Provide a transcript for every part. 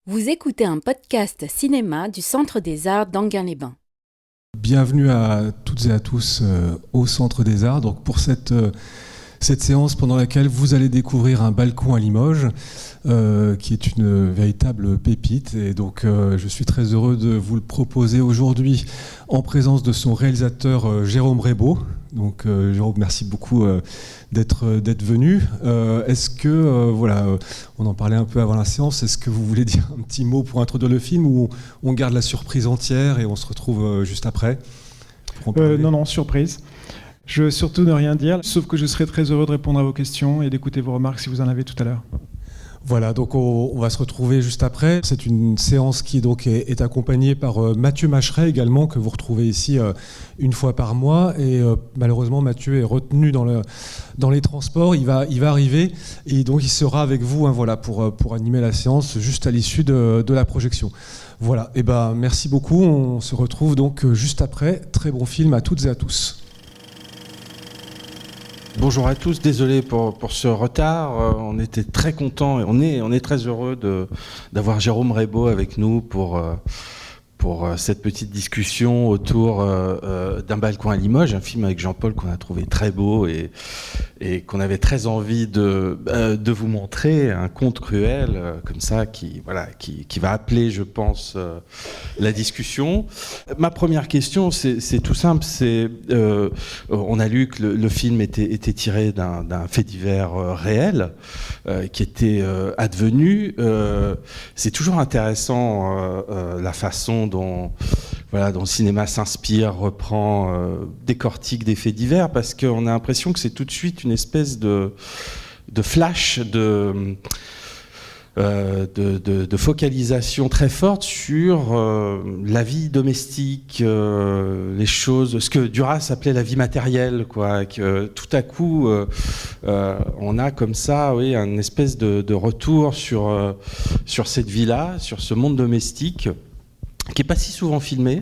Vous écoutez un podcast cinéma du Centre des Arts d'Enghien-les-Bains. Bienvenue à toutes et à tous au Centre des Arts. Donc pour cette séance pendant laquelle vous allez découvrir un balcon à Limoges, qui est une véritable pépite. Et donc je suis très heureux de vous le proposer aujourd'hui en présence de son réalisateur Jérôme Rebaud. Donc Jérôme, merci beaucoup d'être venu. Est-ce que, on en parlait un peu avant la séance, est-ce que vous voulez dire un petit mot pour introduire le film ou on garde la surprise entière et on se retrouve juste après Non, surprise. Je veux surtout ne rien dire, sauf que je serai très heureux de répondre à vos questions et d'écouter vos remarques si vous en avez tout à l'heure. Voilà, donc on va se retrouver juste après. C'est une séance qui donc est accompagnée par Mathieu Macheret également, que vous retrouvez ici une fois par mois. Et malheureusement, Mathieu est retenu dans les transports. Il va arriver et donc il sera avec vous pour animer la séance juste à l'issue de la projection. Voilà, et merci beaucoup. On se retrouve donc juste après. Très bon film à toutes et à tous. Bonjour à tous, désolé pour ce retard. On était très contents et on est très heureux d'avoir Jérôme Rebaud avec nous pour cette petite discussion autour d'un balcon à Limoges, un film avec Jean-Paul qu'on a trouvé très beau et qu'on avait très envie de vous montrer, un conte cruel comme ça qui va appeler, je pense, la discussion. Ma première question, c'est tout simple, on a lu que le film était tiré d'un fait divers réel qui était advenu. C'est toujours intéressant la façon dont le cinéma s'inspire, reprend, décortique des faits divers, parce qu'on a l'impression que c'est tout de suite une espèce de flash, de focalisation très forte sur la vie domestique, les choses, ce que Duras appelait la vie matérielle, quoi. Que tout à coup, on a comme ça, oui, une espèce de retour sur cette vie-là, sur ce monde domestique, qui n'est pas si souvent filmé.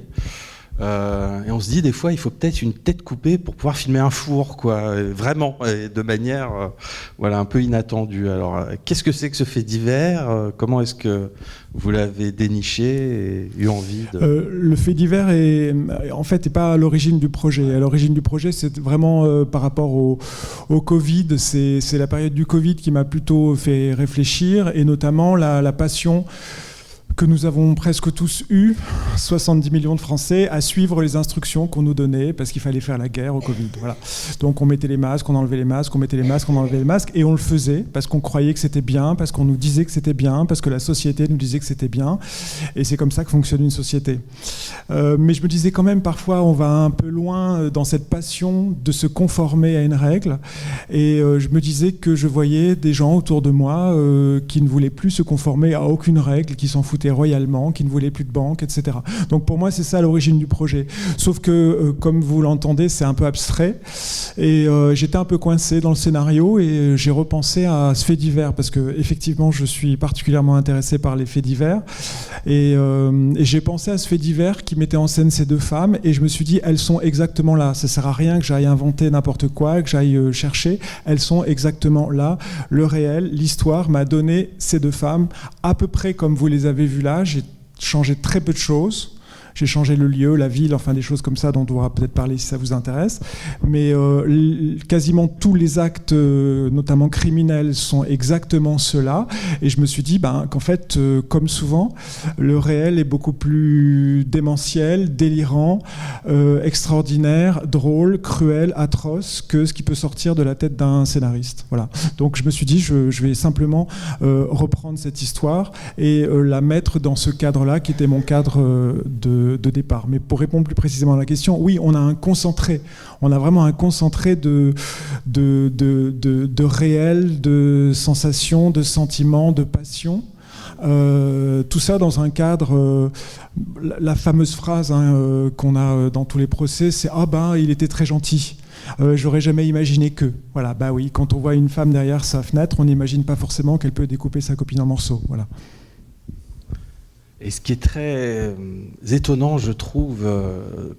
Et on se dit des fois il faut peut-être une tête coupée pour pouvoir filmer un four, quoi, vraiment, et de manière un peu inattendue. Alors qu'est-ce que c'est que ce fait divers, comment est-ce que vous l'avez déniché et eu envie de... Le fait divers est pas à l'origine du projet. À l'origine du projet, c'est vraiment par rapport au Covid. C'est la période du Covid qui m'a plutôt fait réfléchir, et notamment la passion que nous avons presque tous eu, 70 millions de Français, à suivre les instructions qu'on nous donnait parce qu'il fallait faire la guerre au Covid. Voilà. Donc on mettait les masques, on enlevait les masques, on mettait les masques, on enlevait les masques, et on le faisait parce qu'on croyait que c'était bien, parce qu'on nous disait que c'était bien, parce que la société nous disait que c'était bien, et c'est comme ça que fonctionne une société. Mais je me disais quand même, parfois on va un peu loin dans cette passion de se conformer à une règle, et je me disais que je voyais des gens autour de moi qui ne voulaient plus se conformer à aucune règle, qui s'en foutaient royalement, qui ne voulaient plus de banque, etc. Donc pour moi, c'est ça l'origine du projet. Sauf que, comme vous l'entendez, c'est un peu abstrait. Et j'étais un peu coincé dans le scénario, et j'ai repensé à ce fait divers, parce que effectivement, je suis particulièrement intéressé par les faits divers. Et j'ai pensé à ce fait divers qui mettait en scène ces deux femmes, et je me suis dit, elles sont exactement là. Ça ne sert à rien que j'aille inventer n'importe quoi, que j'aille chercher. Elles sont exactement là. Le réel, l'histoire m'a donné ces deux femmes, à peu près comme vous les avez vues là. J'ai changé très peu de choses. J'ai changé le lieu, la ville, enfin des choses comme ça dont on pourra peut-être parler si ça vous intéresse. Mais quasiment tous les actes, notamment criminels, sont exactement ceux-là. Et je me suis dit qu'en fait, comme souvent, le réel est beaucoup plus démentiel, délirant, extraordinaire, drôle, cruel, atroce que ce qui peut sortir de la tête d'un scénariste. Voilà. Donc je me suis dit, je vais simplement reprendre cette histoire et la mettre dans ce cadre-là, qui était mon cadre de départ. Mais pour répondre plus précisément à la question, oui, on a un concentré. On a vraiment un concentré de réel, de sensations, de sentiments, de passion. Tout ça dans un cadre, la fameuse phrase qu'on a dans tous les procès, c'est « Ah il était très gentil ». J'aurais jamais imaginé que. Voilà, oui, quand on voit une femme derrière sa fenêtre, on n'imagine pas forcément qu'elle peut découper sa copine en morceaux. Voilà. Et ce qui est très étonnant, je trouve,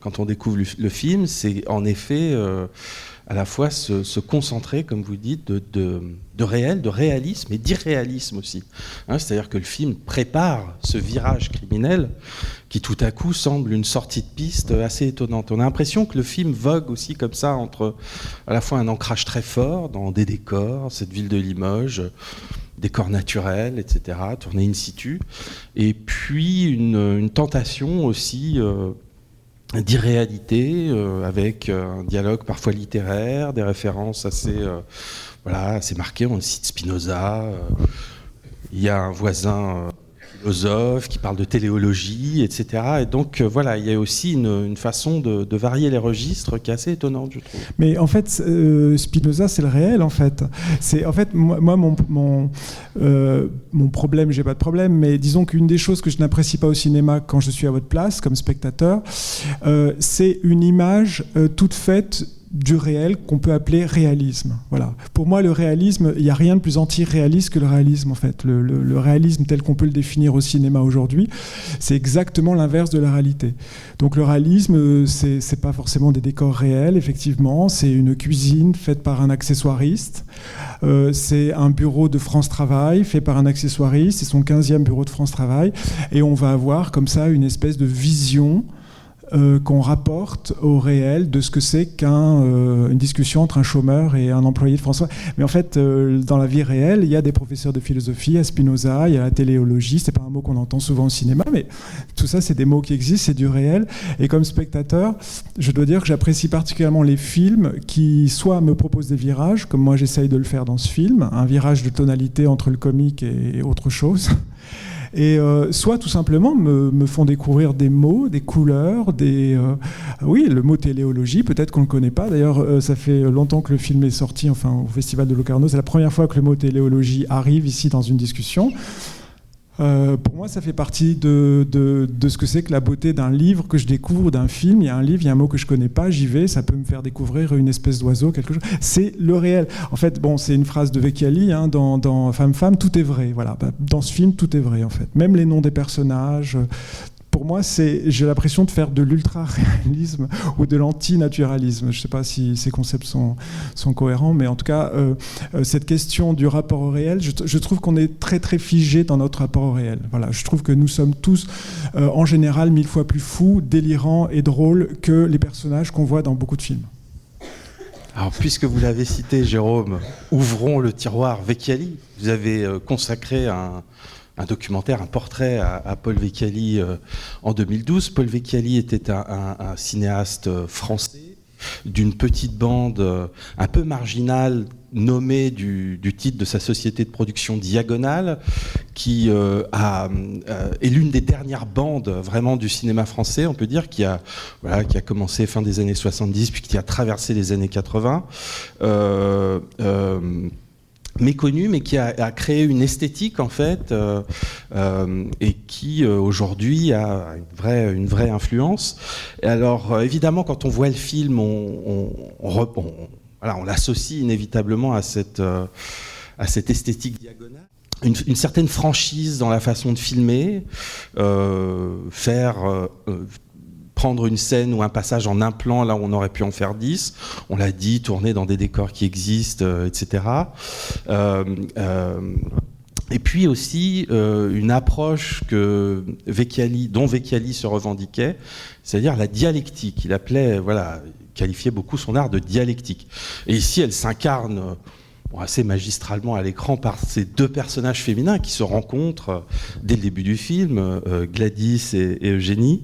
quand on découvre le film, c'est en effet à la fois se concentrer, comme vous dites, de réel, de réalisme et d'irréalisme aussi. C'est-à-dire que le film prépare ce virage criminel qui tout à coup semble une sortie de piste assez étonnante. On a l'impression que le film vogue aussi comme ça entre à la fois un ancrage très fort dans des décors, cette ville de Limoges, décors naturels, etc., tournés in situ, et puis une tentation aussi d'irréalité, avec un dialogue parfois littéraire, des références assez marquées. On cite Spinoza, il y a un voisin philosophe qui parle de téléologie, etc. Et donc voilà, il y a aussi une façon de varier les registres qui est assez étonnante, je trouve. Mais en fait, Spinoza, c'est le réel, en fait. C'est en fait moi mon problème, j'ai pas de problème, mais disons qu'une des choses que je n'apprécie pas au cinéma quand je suis à votre place comme spectateur, c'est une image toute faite du réel qu'on peut appeler réalisme. Voilà. Pour moi, le réalisme, il n'y a rien de plus anti-réaliste que le réalisme, en fait. Le réalisme tel qu'on peut le définir au cinéma aujourd'hui, c'est exactement l'inverse de la réalité. Donc le réalisme, c'est pas forcément des décors réels, effectivement, c'est une cuisine faite par un accessoiriste, c'est un bureau de France Travail fait par un accessoiriste, c'est son 15e bureau de France Travail, et on va avoir comme ça une espèce de vision qu'on rapporte au réel de ce que c'est qu'une discussion entre un chômeur et un employé de France. Mais en fait, dans la vie réelle, il y a des professeurs de philosophie, à Spinoza, il y a la téléologie, c'est pas un mot qu'on entend souvent au cinéma, mais tout ça, c'est des mots qui existent, c'est du réel. Et comme spectateur, je dois dire que j'apprécie particulièrement les films qui soit me proposent des virages, comme moi j'essaye de le faire dans ce film, un virage de tonalité entre le comique et autre chose, et soit tout simplement me font découvrir des mots, des couleurs, oui, le mot téléologie, peut-être qu'on ne le connaît pas. D'ailleurs, ça fait longtemps que le film est sorti, enfin au Festival de Locarno, c'est la première fois que le mot téléologie arrive ici dans une discussion. Pour moi, ça fait partie de ce que c'est que la beauté d'un livre que je découvre, d'un film. Il y a un livre, il y a un mot que je connais pas, j'y vais, ça peut me faire découvrir une espèce d'oiseau, quelque chose. C'est le réel. En fait, bon, c'est une phrase de Vecchiali, dans Femme, Femme, tout est vrai. Voilà. Dans ce film, tout est vrai, en fait. Même les noms des personnages. Pour moi, j'ai l'impression de faire de l'ultra-réalisme ou de l'antinaturalisme. Je ne sais pas si ces concepts sont cohérents, mais en tout cas, cette question du rapport au réel, je trouve qu'on est très très figé dans notre rapport au réel. Voilà, je trouve que nous sommes tous, en général, 1000 fois plus fous, délirants et drôles que les personnages qu'on voit dans beaucoup de films. Alors, puisque vous l'avez cité, Jérôme, ouvrons le tiroir Vecchiali. Vous avez consacré un documentaire, un portrait à Paul Vecchiali en 2012. Paul Vecchiali était un cinéaste français d'une petête bande un peu marginale, nommée du titre de sa société de production Diagonale, qui est l'une des dernières bandes vraiment du cinéma français, on peut dire, qui a commencé fin des années 70 puis qui a traversé les années 80. Méconnu, mais qui a créé une esthétique en fait, et qui aujourd'hui a une vraie influence. Et alors évidemment, quand on voit le film, on l'associe inévitablement à cette esthétique diagonale. Une certaine franchise dans la façon de filmer, prendre une scène ou un passage en un plan là où on aurait pu en faire 10, on l'a dit, tourner dans des décors qui existent, etc. Et puis aussi une approche dont Vecchiali se revendiquait, c'est-à-dire la dialectique. Il qualifiait beaucoup son art de dialectique. Et ici, elle s'incarne assez magistralement à l'écran par ces deux personnages féminins qui se rencontrent dès le début du film, Gladys et Eugénie,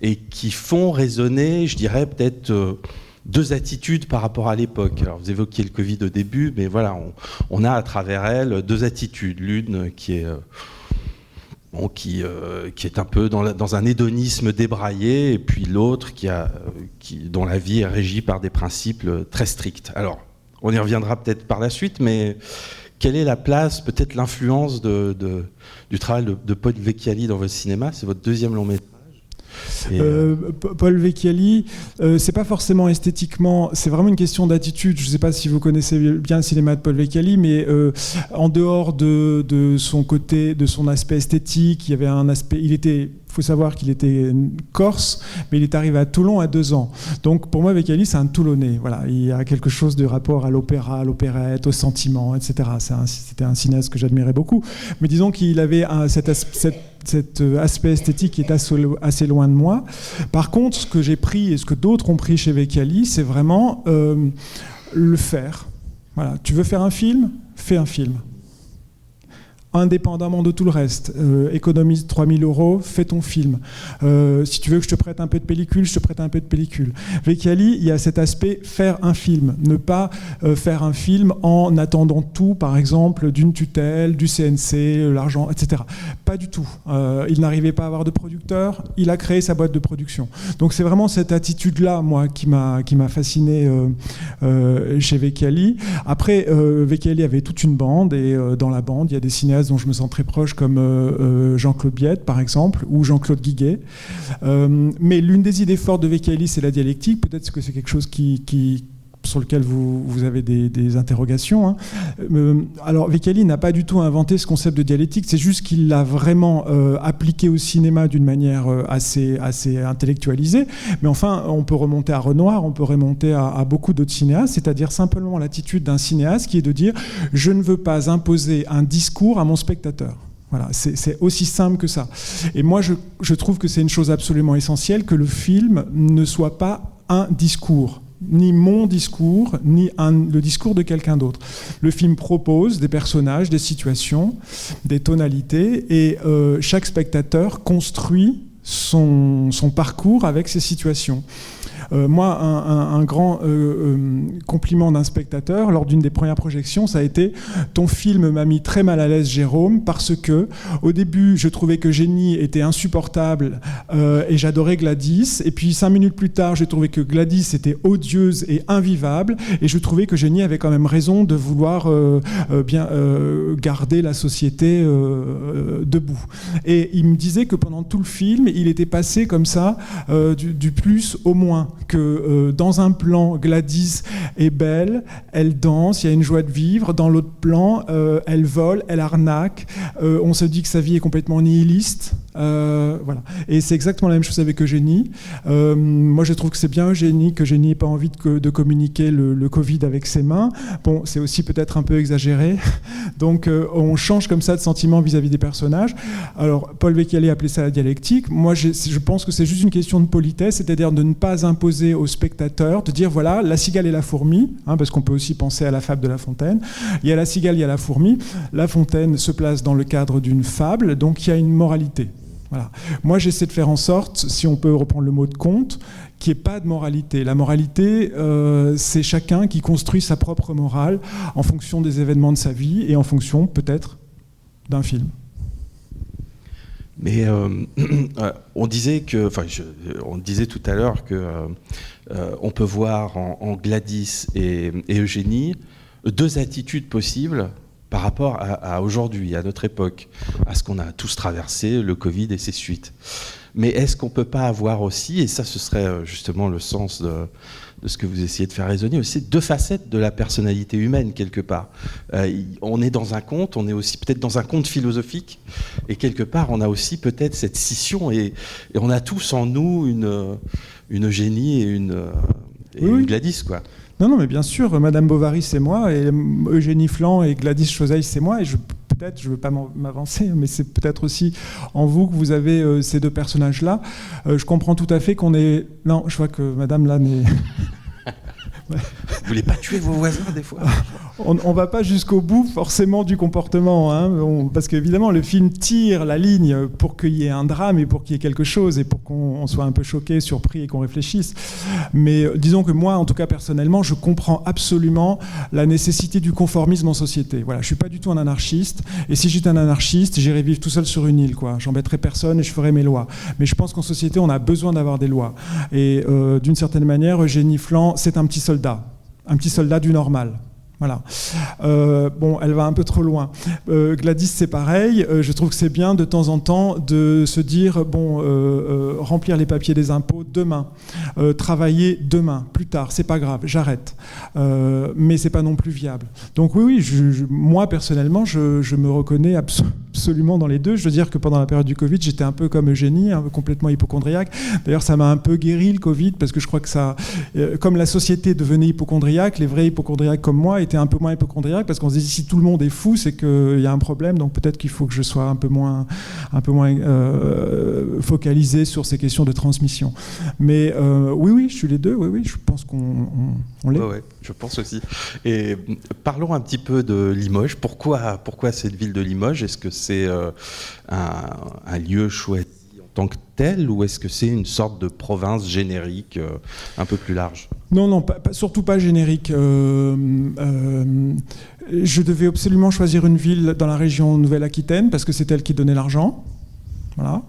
et qui font résonner, je dirais, peut-être deux attitudes par rapport à l'époque. Alors vous évoquiez le Covid au début, mais voilà, on a à travers elles deux attitudes. L'une qui est un peu dans un hédonisme débraillé, et puis l'autre dont la vie est régie par des principes très stricts. Alors, on y reviendra peut-être par la suite, mais quelle est la place, peut-être l'influence du travail de Paul Vecchiali dans votre cinéma ? C'est votre deuxième long métrage. Paul Vecchiali, c'est pas forcément esthétiquement, c'est vraiment une question d'attitude. Je sais pas si vous connaissez bien le cinéma de Paul Vecchiali, mais en dehors de son côté, de son aspect esthétique, il y avait un aspect, faut savoir qu'il était corse, mais il est arrivé à Toulon à 2 ans. Donc pour moi, Vecchiali, c'est un Toulonnais. Voilà, il y a quelque chose de rapport à l'opéra, à l'opérette, au sentiment, etc. C'était un cinéaste que j'admirais beaucoup. Mais disons qu'il avait cet aspect esthétique qui est assez loin de moi. Par contre, ce que j'ai pris et ce que d'autres ont pris chez Vecchiali, c'est vraiment le faire. Voilà, tu veux faire un film ? Fais un film. Indépendamment de tout le reste, économise 3 000 €, fais ton film. Si tu veux que je te prête un peu de pellicule, je te prête un peu de pellicule. Vecchiali, il y a cet aspect faire un film, ne pas faire un film en attendant tout, par exemple, d'une tutelle, du CNC, l'argent, etc. Pas du tout. Il n'arrivait pas à avoir de producteur, il a créé sa boîte de production. Donc c'est vraiment cette attitude-là, moi, qui m'a fasciné chez Vecchiali. Après, Vecchiali avait toute une bande, et dans la bande, il y a des cinéastes dont je me sens très proche, comme Jean-Claude Biette, par exemple, ou Jean-Claude Guiguet. Mais l'une des idées fortes de Vecchiali, c'est la dialectique. Peut-être que c'est quelque chose sur lequel vous avez des interrogations. Hein. Alors, Vecchiali n'a pas du tout inventé ce concept de dialectique, c'est juste qu'il l'a vraiment appliqué au cinéma d'une manière assez intellectualisée. Mais enfin, on peut remonter à Renoir, on peut remonter à beaucoup d'autres cinéastes, c'est-à-dire simplement l'attitude d'un cinéaste qui est de dire « je ne veux pas imposer un discours à mon spectateur ». Voilà, c'est aussi simple que ça. Et moi, je trouve que c'est une chose absolument essentielle, que le film ne soit pas un discours. Ni mon discours, ni le discours de quelqu'un d'autre. Le film propose des personnages, des situations, des tonalités, et chaque spectateur construit son parcours avec ces situations. Moi, un grand compliment d'un spectateur lors d'une des premières projections, ça a été « Ton film m'a mis très mal à l'aise, Jérôme, parce que au début, je trouvais que Génie était insupportable et j'adorais Gladys. Et puis 5 minutes plus tard, j'ai trouvé que Gladys était odieuse et invivable. Et je trouvais que Génie avait quand même raison de vouloir bien garder la société debout. » Et il me disait que pendant tout le film, il était passé comme ça du plus au moins. Que dans un plan, Gladys est belle, elle danse, il y a une joie de vivre. Dans l'autre plan, elle vole, elle arnaque. On se dit que sa vie est complètement nihiliste. Voilà. Et c'est exactement la même chose avec Eugénie. Moi, je trouve que c'est bien Eugénie, qu'Eugénie n'ait pas envie de communiquer le Covid avec ses mains. Bon, c'est aussi peut-être un peu exagéré. Donc, on change comme ça de sentiment vis-à-vis des personnages. Alors, Paul Vecchiali appelait ça la dialectique. Moi, je pense que c'est juste une question de politesse, c'est-à-dire de ne pas imposer aux spectateurs, de dire voilà, la cigale et la fourmi, hein, parce qu'on peut aussi penser à la fable de La Fontaine. Il y a la cigale, il y a la fourmi. La Fontaine se place dans le cadre d'une fable, donc il y a une moralité. Voilà. Moi, j'essaie de faire en sorte, si on peut reprendre le mot de conte, qu'il n'y ait pas de moralité. La moralité, c'est chacun qui construit sa propre morale en fonction des événements de sa vie et en fonction, peut-être, d'un film. Mais on disait tout à l'heure que on peut voir en Gladys et Eugénie 2 attitudes possibles par rapport à aujourd'hui, à notre époque, à ce qu'on a tous traversé, le Covid et ses suites. Mais est-ce qu'on ne peut pas avoir aussi, et ça ce serait justement le sens de ce que vous essayez de faire résonner aussi, 2 facettes de la personnalité humaine quelque part. On est dans un conte, on est aussi peut-être dans un conte philosophique, et quelque part on a aussi peut-être cette scission, et on a tous en nous une Eugénie et une Gladys, quoi. Non, mais bien sûr, Madame Bovary, c'est moi, et Eugénie Flan et Gladys Choseil, c'est moi, et je ne veux pas m'avancer, mais c'est peut-être aussi en vous que vous avez ces 2 personnages-là. Je comprends tout à fait qu'on est... Non, je vois que Madame là n'est... Vous voulez pas tuer vos voisins des fois? On va pas jusqu'au bout forcément du comportement, hein, parce qu'évidemment le film tire la ligne pour qu'il y ait un drame et pour qu'il y ait quelque chose et pour qu'on soit un peu choqué, surpris et qu'on réfléchisse. Mais disons que moi, en tout cas personnellement, je comprends absolument la nécessité du conformisme en société. Voilà, je suis pas du tout un anarchiste, et si j'étais un anarchiste, j'irais vivre tout seul sur une île, quoi. J'embêterais personne et je ferais mes lois. Mais je pense qu'en société, on a besoin d'avoir des lois. Et d'une certaine manière, Eugénie Flan, c'est un petit soldat du normal. Voilà. Bon, elle va un peu trop loin. Gladys, c'est pareil. Je trouve que c'est bien de temps en temps de se dire, bon, remplir les papiers des impôts demain, travailler demain, plus tard, c'est pas grave, j'arrête. Mais c'est pas non plus viable. Donc oui, moi personnellement, je me reconnais absolument dans les deux. Je veux dire que pendant la période du Covid, j'étais un peu comme Eugénie, complètement hypocondriaque. D'ailleurs, ça m'a un peu guéri le Covid, parce que je crois que ça, comme la société devenait hypocondriaque, les vrais hypocondriaques comme moi étaient un peu moins hypocondriaques, parce qu'on se dit si tout le monde est fou, c'est qu'il y a un problème, donc peut-être qu'il faut que je sois un peu moins focalisé sur ces questions de transmission. Mais oui, je suis les deux, oui, je pense qu'on l'est. Ouais, je pense aussi. Et parlons un petit peu de Limoges. Pourquoi cette ville de Limoges? Est-ce que c'est un lieu choisi en tant que tel, ou est-ce que c'est une sorte de province générique un peu plus large? Non, surtout pas générique. Je devais absolument choisir une ville dans la région Nouvelle-Aquitaine, parce que c'est elle qui donnait l'argent. Voilà.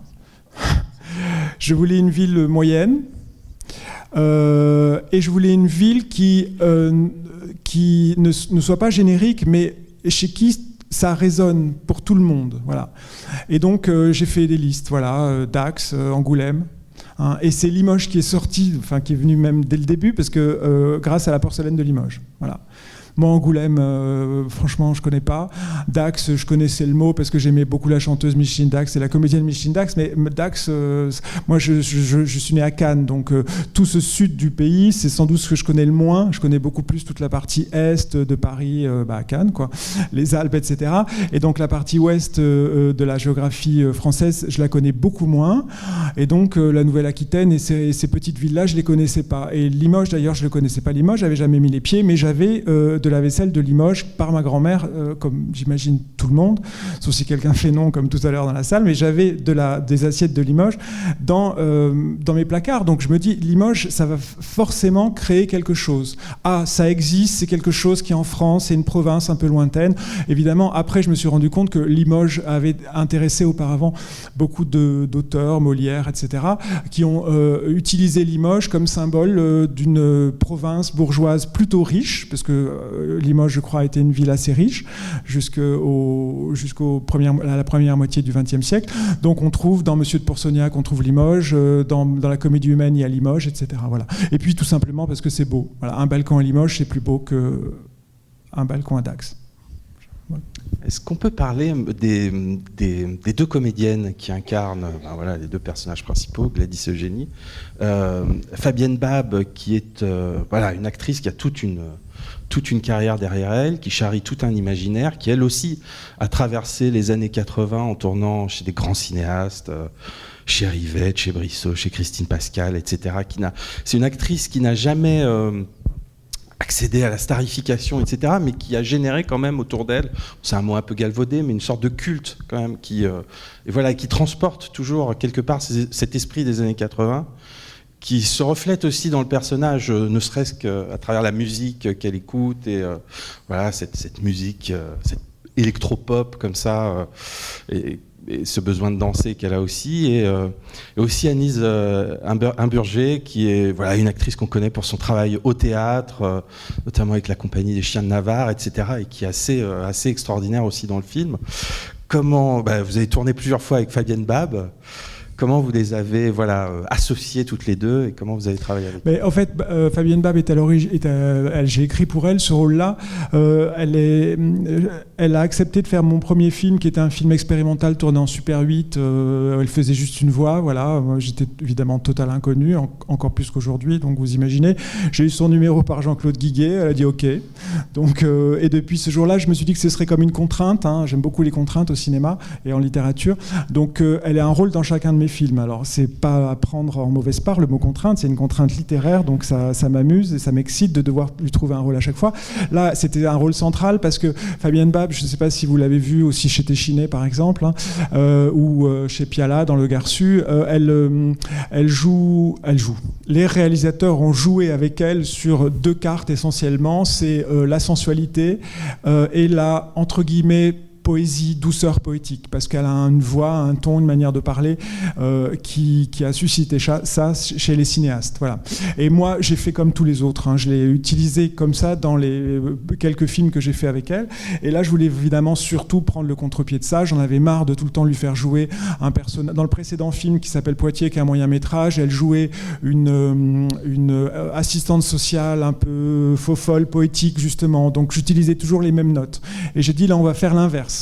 Je voulais une ville moyenne. Et je voulais une ville qui ne soit pas générique, mais chez qui ça résonne pour tout le monde. Voilà. Et donc, j'ai fait des listes. Voilà, Dax, Angoulême. Hein, et c'est Limoges qui est sorti, enfin qui est venu même dès le début, parce que grâce à la porcelaine de Limoges. Voilà. Moi, Angoulême, franchement, je connais pas. Dax, je connaissais le mot parce que j'aimais beaucoup la chanteuse Micheline Dax et la comédienne Micheline Dax. Mais Dax, moi, je suis né à Cannes, donc tout ce sud du pays, c'est sans doute ce que je connais le moins. Je connais beaucoup plus toute la partie est de Paris, à Cannes, quoi, les Alpes, etc. Et donc la partie ouest de la géographie française, je la connais beaucoup moins. Et donc la Nouvelle-Aquitaine et ces petites villes-là, je les connaissais pas. Et Limoges, d'ailleurs, je le connaissais pas. Limoges, j'avais jamais mis les pieds, mais j'avais de la vaisselle de Limoges par ma grand-mère, comme j'imagine tout le monde, sauf si quelqu'un fait non comme tout à l'heure dans la salle, mais j'avais des assiettes de Limoges dans mes placards. Donc je me dis, Limoges, ça va forcément créer quelque chose. Ah, ça existe, c'est quelque chose qui est en France, c'est une province un peu lointaine. Évidemment, après, je me suis rendu compte que Limoges avait intéressé auparavant beaucoup d'auteurs, Molière, etc., qui ont utilisé Limoges comme symbole d'une province bourgeoise plutôt riche, parce que Limoges, je crois, était une ville assez riche jusqu'à la première moitié du XXe siècle. Donc on trouve dans Monsieur de Pourceaugnac, on trouve Limoges, dans la Comédie humaine, il y a Limoges, etc. Voilà. Et puis tout simplement parce que c'est beau. Voilà, un balcon à Limoges, c'est plus beau qu'un balcon à Dax. Voilà. Est-ce qu'on peut parler des deux comédiennes qui incarnent les deux personnages principaux, Gladys et Eugénie, Fabienne Bab, qui est une actrice qui a toute une carrière derrière elle, qui charrie tout un imaginaire, qui elle aussi a traversé les années 80 en tournant chez des grands cinéastes, chez Rivette, chez Brissot, chez Christine Pascal, etc. C'est une actrice qui n'a jamais accédé à la starification, etc., mais qui a généré quand même autour d'elle, c'est un mot un peu galvaudé, mais une sorte de culte quand même, qui transporte toujours quelque part cet esprit des années 80, qui se reflète aussi dans le personnage, ne serait-ce qu'à travers la musique qu'elle écoute, et cette musique, cette électropop comme ça, et ce besoin de danser qu'elle a aussi, et aussi Anise Imburger, qui est une actrice qu'on connaît pour son travail au théâtre, notamment avec la compagnie des Chiens de Navarre, etc., et qui est assez extraordinaire aussi dans le film. Comment vous avez tourné plusieurs fois avec Fabienne Bab. Comment vous les avez associées toutes les deux, et comment vous avez travaillé avec elles? En fait, Fabienne Bab est à l'origine. J'ai écrit pour elle ce rôle-là. Elle a accepté de faire mon premier film, qui était un film expérimental tourné en Super 8. Elle faisait juste une voix. Voilà. Moi, j'étais évidemment total inconnu, encore plus qu'aujourd'hui. Donc vous imaginez. J'ai eu son numéro par Jean-Claude Guiguet. Elle a dit OK. Donc, et depuis ce jour-là, je me suis dit que ce serait comme une contrainte. Hein. J'aime beaucoup les contraintes au cinéma et en littérature. Donc, elle a un rôle dans chacun de mes films. Alors, c'est pas à prendre en mauvaise part le mot contrainte, c'est une contrainte littéraire, donc ça m'amuse et ça m'excite de devoir lui trouver un rôle à chaque fois. Là, c'était un rôle central parce que Fabienne Bab, je ne sais pas si vous l'avez vu aussi chez Téchiné par exemple, ou chez Piala dans Le Garçu, elle joue. Les réalisateurs ont joué avec elle sur deux cartes essentiellement, c'est la sensualité et la, entre guillemets, poésie, douceur poétique, parce qu'elle a une voix, un ton, une manière de parler qui a suscité ça chez les cinéastes. Voilà. Et moi, j'ai fait comme tous les autres. Hein. Je l'ai utilisé comme ça dans les quelques films que j'ai fait avec elle. Et là, je voulais évidemment surtout prendre le contre-pied de ça. J'en avais marre de tout le temps lui faire jouer un personnage. Dans le précédent film qui s'appelle Poitiers, qui est un moyen-métrage, elle jouait une assistante sociale un peu faux-folle, poétique, justement. Donc, j'utilisais toujours les mêmes notes. Et j'ai dit, là, on va faire l'inverse.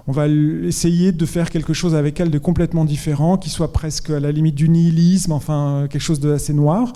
On va essayer de faire quelque chose avec elle de complètement différent, qui soit presque à la limite du nihilisme, enfin quelque chose d'assez noir.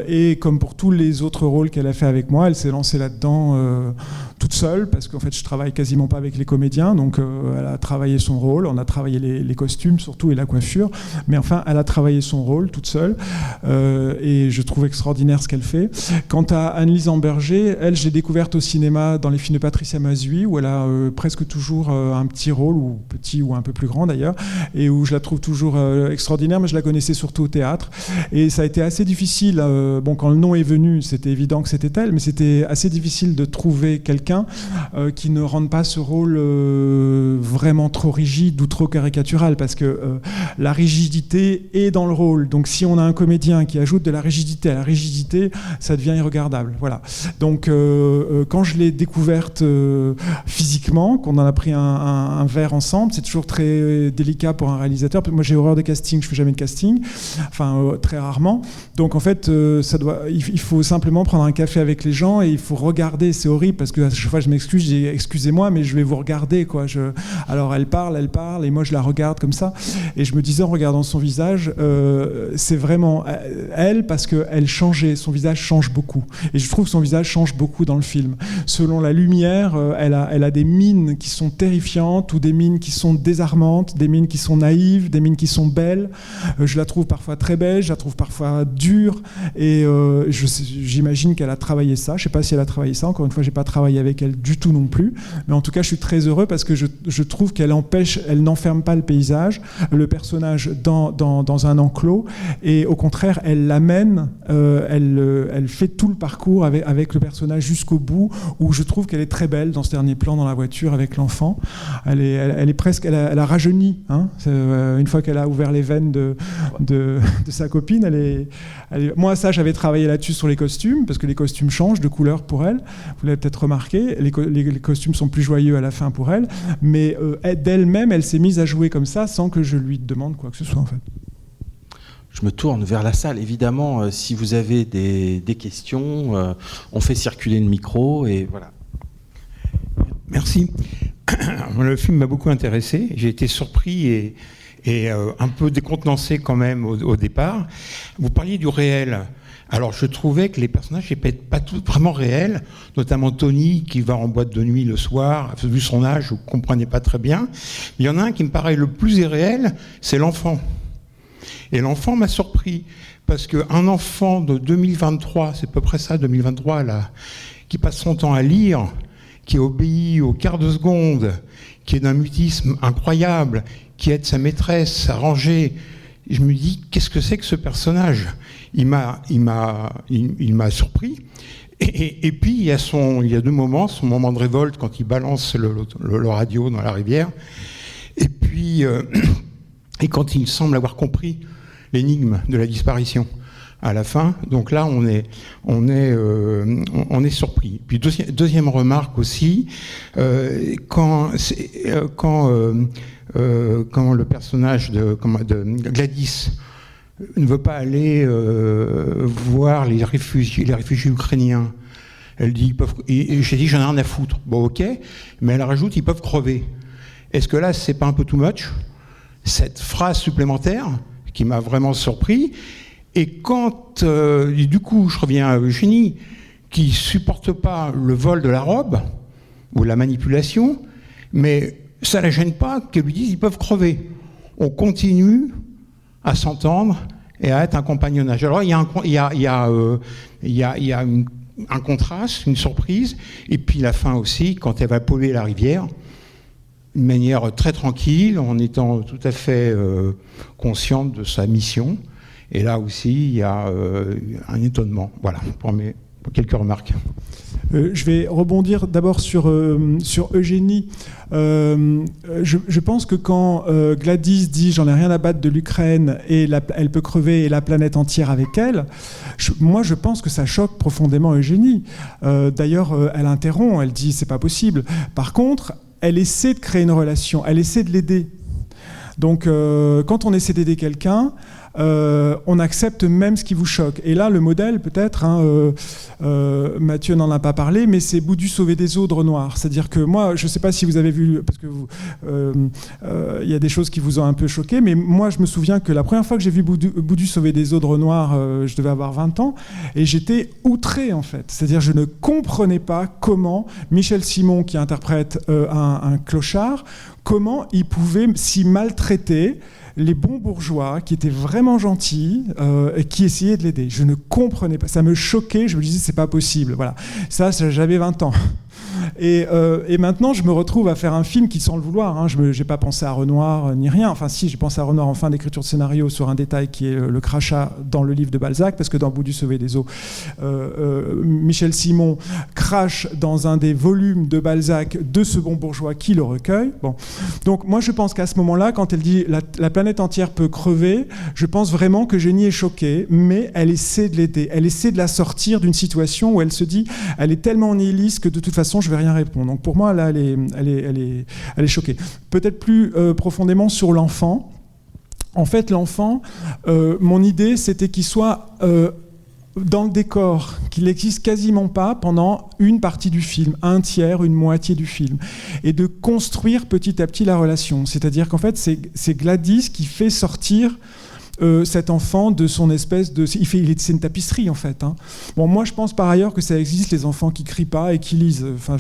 Et comme pour tous les autres rôles qu'elle a fait avec moi, elle s'est lancée là-dedans toute seule, parce qu'en fait je travaille quasiment pas avec les comédiens, donc elle a travaillé son rôle, on a travaillé les costumes surtout et la coiffure, mais enfin elle a travaillé son rôle toute seule, et je trouve extraordinaire ce qu'elle fait. Quant à Anne-Lise Amberger, elle, j'ai découverte au cinéma dans les films de Patricia Mazui, où elle a presque toujours un petit rôle, ou petit ou un peu plus grand d'ailleurs, et où je la trouve toujours extraordinaire, mais je la connaissais surtout au théâtre. Et ça a été assez difficile, bon, quand le nom est venu, c'était évident que c'était elle, mais c'était assez difficile de trouver quelqu'un qui ne rende pas ce rôle vraiment trop rigide ou trop caricatural, parce que la rigidité est dans le rôle. Donc si on a un comédien qui ajoute de la rigidité à la rigidité, ça devient irregardable. Voilà. Donc quand je l'ai découverte physiquement, qu'on en a pris un verre ensemble, c'est toujours très délicat pour un réalisateur. Moi j'ai horreur de casting, je fais jamais de casting, enfin très rarement. Donc en fait il faut simplement prendre un café avec les gens et il faut regarder. C'est horrible parce que à chaque fois je m'excuse, je dis excusez-moi mais je vais vous regarder quoi. Alors elle parle et moi je la regarde comme ça et je me disais en regardant son visage, c'est vraiment elle, parce qu'elle changeait, son visage change beaucoup et je trouve que son visage change beaucoup dans le film. Selon la lumière, elle a des mines qui sont terrifiantes ou des mines qui sont désarmantes, des mines qui sont naïves, des mines qui sont belles. Je la trouve parfois très belle, je la trouve parfois dure et j'imagine qu'elle a travaillé ça. Je sais pas si elle a travaillé ça, encore une fois j'ai pas travaillé avec elle du tout non plus, mais en tout cas je suis très heureux parce que je trouve qu'elle n'enferme pas le personnage dans un enclos, et au contraire elle l'amène, elle fait tout le parcours avec le personnage jusqu'au bout, où je trouve qu'elle est très belle dans ce dernier plan dans la voiture avec l'enfant. Elle est presque, elle a rajeuni, hein, une fois qu'elle a ouvert les veines de sa copine. Moi ça j'avais travaillé là-dessus sur les costumes, parce que les costumes changent de couleur pour elle, vous l'avez peut-être remarqué, les costumes sont plus joyeux à la fin pour elle, mais d'elle-même elle s'est mise à jouer comme ça sans que je lui demande quoi que ce soit en fait. Je me tourne vers la salle. Évidemment, si vous avez des questions, on fait circuler le micro et voilà. Merci. Le film m'a beaucoup intéressé. J'ai été surpris et un peu décontenancé quand même au départ. Vous parliez du réel. Alors je trouvais que les personnages n'étaient pas tous vraiment réels, notamment Tony qui va en boîte de nuit le soir. Vu son âge, je ne comprenais pas très bien. Il y en a un qui me paraît le plus irréel, c'est l'enfant. Et l'enfant m'a surpris, parce qu'un enfant de 2023, c'est à peu près ça, 2023, là, qui passe son temps à lire, qui obéit au quart de seconde, qui est d'un mutisme incroyable, qui aide sa maîtresse à ranger. Et je me dis, qu'est-ce que c'est que ce personnage ? Il m'a surpris. Et puis, il y a deux moments, son moment de révolte, quand il balance le radio dans la rivière, et puis, et quand il semble avoir compris l'énigme de la disparition à la fin. Donc là, on est surpris. Puis deuxième remarque aussi, quand le personnage de Gladys ne veut pas aller voir les réfugiés ukrainiens, elle dit j'ai dit j'en ai rien à foutre. Bon ok, mais elle rajoute ils peuvent crever. Est-ce que là c'est pas un peu too much, cette phrase supplémentaire qui m'a vraiment surpris? Et quand, du coup, je reviens à Eugénie, qui supporte pas le vol de la robe, ou la manipulation, mais ça la gêne pas qu'elle lui dise ils peuvent crever. On continue à s'entendre et à être un compagnonnage. Alors il y a un contraste, une surprise, et puis la fin aussi, quand elle va polluer la rivière, d'une manière très tranquille, en étant tout à fait consciente de sa mission. Et là aussi, il y a un étonnement. Voilà, pour quelques remarques. Je vais rebondir d'abord sur Eugénie. Je pense que quand Gladys dit « j'en ai rien à battre de l'Ukraine et elle peut crever et la planète entière avec elle », moi je pense que ça choque profondément Eugénie. D'ailleurs, elle interrompt, elle dit « c'est pas possible ». Par contre, elle essaie de créer une relation, elle essaie de l'aider. Donc quand on essaie d'aider quelqu'un, on accepte même ce qui vous choque. Et là, le modèle, peut-être, Mathieu n'en a pas parlé, mais c'est Boudu sauver des eaux de Renoir. C'est-à-dire que moi, je ne sais pas si vous avez vu, parce que il y a des choses qui vous ont un peu choqué, mais moi, je me souviens que la première fois que j'ai vu Boudu sauver des eaux de Renoir, je devais avoir 20 ans, et j'étais outré, en fait. C'est-à-dire, je ne comprenais pas comment Michel Simon, qui interprète un clochard, comment il pouvait s'y maltraiter les bons bourgeois qui étaient vraiment gentils et qui essayaient de l'aider. Je ne comprenais pas. Ça me choquait. Je me disais, c'est pas possible. Voilà. Ça j'avais 20 ans. Et maintenant, je me retrouve à faire un film qui, sans le vouloir, je n'ai pas pensé à Renoir ni rien. Enfin, si, j'ai pensé à Renoir en fin d'écriture de scénario sur un détail qui est le crachat dans le livre de Balzac, parce que dans Boudu sauver des eaux, Michel Simon crache dans un des volumes de Balzac de ce bon bourgeois qui le recueille. Bon. Donc, moi, je pense qu'à ce moment-là, quand elle dit la planète entière peut crever, je pense vraiment que Eugénie est choquée, mais elle essaie de l'aider. Elle essaie de la sortir d'une situation où elle se dit, elle est tellement nihiliste que de toute façon, je ne vais rien répondre. Donc pour moi, là, elle est choquée. Peut-être plus profondément sur l'enfant. En fait, l'enfant, mon idée, c'était qu'il soit dans le décor, qu'il n'existe quasiment pas pendant une partie du film, un tiers, une moitié du film, et de construire petit à petit la relation. C'est-à-dire qu'en fait, c'est Gladys qui fait sortir cet enfant de son espèce de... C'est une tapisserie, en fait. Bon, moi, je pense par ailleurs que ça existe, les enfants qui crient pas et qui lisent. Enfin,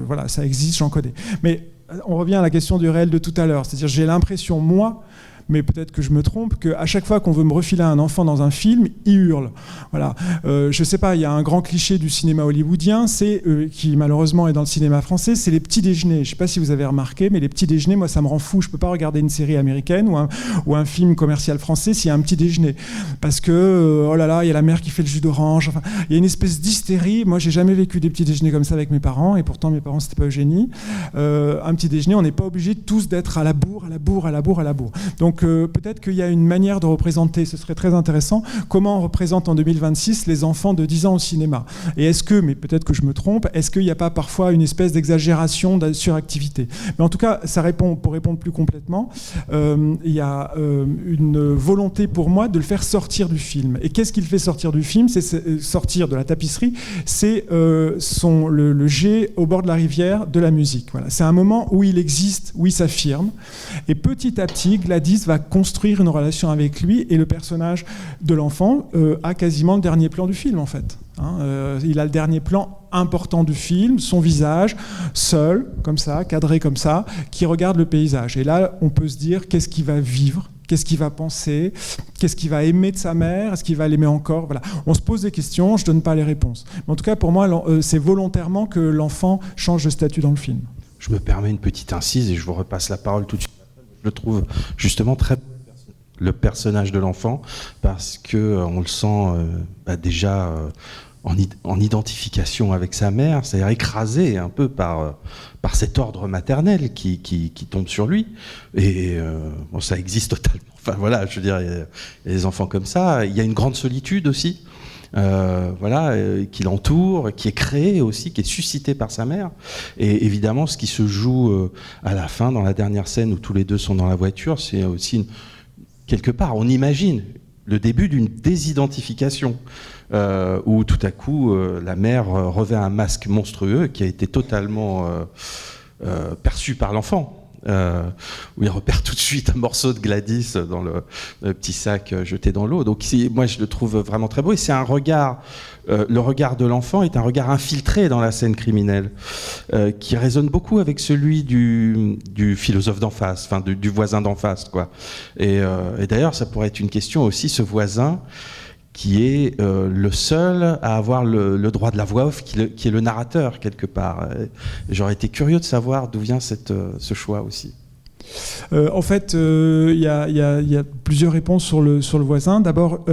voilà, ça existe, j'en connais. Mais on revient à la question du réel de tout à l'heure. C'est-à-dire, j'ai l'impression, moi, mais peut-être que je me trompe, qu'à chaque fois qu'on veut me refiler un enfant dans un film, il hurle. Voilà. Je sais pas, il y a un grand cliché du cinéma hollywoodien, qui malheureusement est dans le cinéma français, c'est les petits déjeuners. Je sais pas si vous avez remarqué, mais les petits déjeuners, moi, ça me rend fou. Je peux pas regarder une série américaine ou un film commercial français s'il y a un petit déjeuner. Parce que, oh là là, il y a la mère qui fait le jus d'orange. Enfin, il y a une espèce d'hystérie. Moi, j'ai jamais vécu des petits déjeuners comme ça avec mes parents, et pourtant, mes parents, c'était pas Eugénie. Un petit déjeuner, on n'est pas obligé tous d'être à la bourre. Donc, peut-être qu'il y a une manière de représenter, ce serait très intéressant, comment on représente en 2026 les enfants de 10 ans au cinéma. Et est-ce que, mais peut-être que je me trompe, est-ce qu'il n'y a pas parfois une espèce d'exagération, de suractivité? Mais en tout cas, pour répondre plus complètement, il y a une volonté pour moi de le faire sortir du film. Et qu'est-ce qu'il fait sortir du film? C'est sortir de la tapisserie, c'est le jet au bord de la rivière de la musique. Voilà. C'est un moment où il existe, où il s'affirme. Et petit à petit, Gladys va construire une relation avec lui, et le personnage de l'enfant a quasiment le dernier plan du film, en fait. Il a le dernier plan important du film, son visage, seul, comme ça, cadré comme ça, qui regarde le paysage. Et là, on peut se dire, qu'est-ce qu'il va vivre? Qu'est-ce qu'il va penser? Qu'est-ce qu'il va aimer de sa mère? Est-ce qu'il va l'aimer encore? Voilà. On se pose des questions, je ne donne pas les réponses. Mais en tout cas, pour moi, c'est volontairement que l'enfant change de statut dans le film. Je me permets une petite incise et je vous repasse la parole tout de suite. Je le trouve justement très le personnage de l'enfant, parce qu'on le sent déjà en identification avec sa mère, c'est-à-dire écrasé un peu par cet ordre maternel qui tombe sur lui. Et bon, ça existe totalement. Enfin voilà, je veux dire, il y a des enfants comme ça. Il y a une grande solitude aussi. Qui l'entoure, qui est créée aussi, qui est suscitée par sa mère. Et évidemment, ce qui se joue à la fin, dans la dernière scène où tous les deux sont dans la voiture, c'est aussi quelque part, on imagine le début d'une désidentification, où tout à coup, la mère revêt un masque monstrueux qui a été totalement perçu par l'enfant. Où il repère tout de suite un morceau de Gladys dans le petit sac jeté dans l'eau. Donc moi je le trouve vraiment très beau, et c'est un regard, le regard de l'enfant est un regard infiltré dans la scène criminelle, qui résonne beaucoup avec celui du philosophe d'en face, enfin du voisin d'en face, quoi. Et d'ailleurs ça pourrait être une question aussi, ce voisin qui est le seul à avoir le droit de la voix off, qui est le narrateur quelque part. J'aurais été curieux de savoir d'où vient ce choix aussi. En fait, il y a plusieurs réponses sur le voisin. D'abord,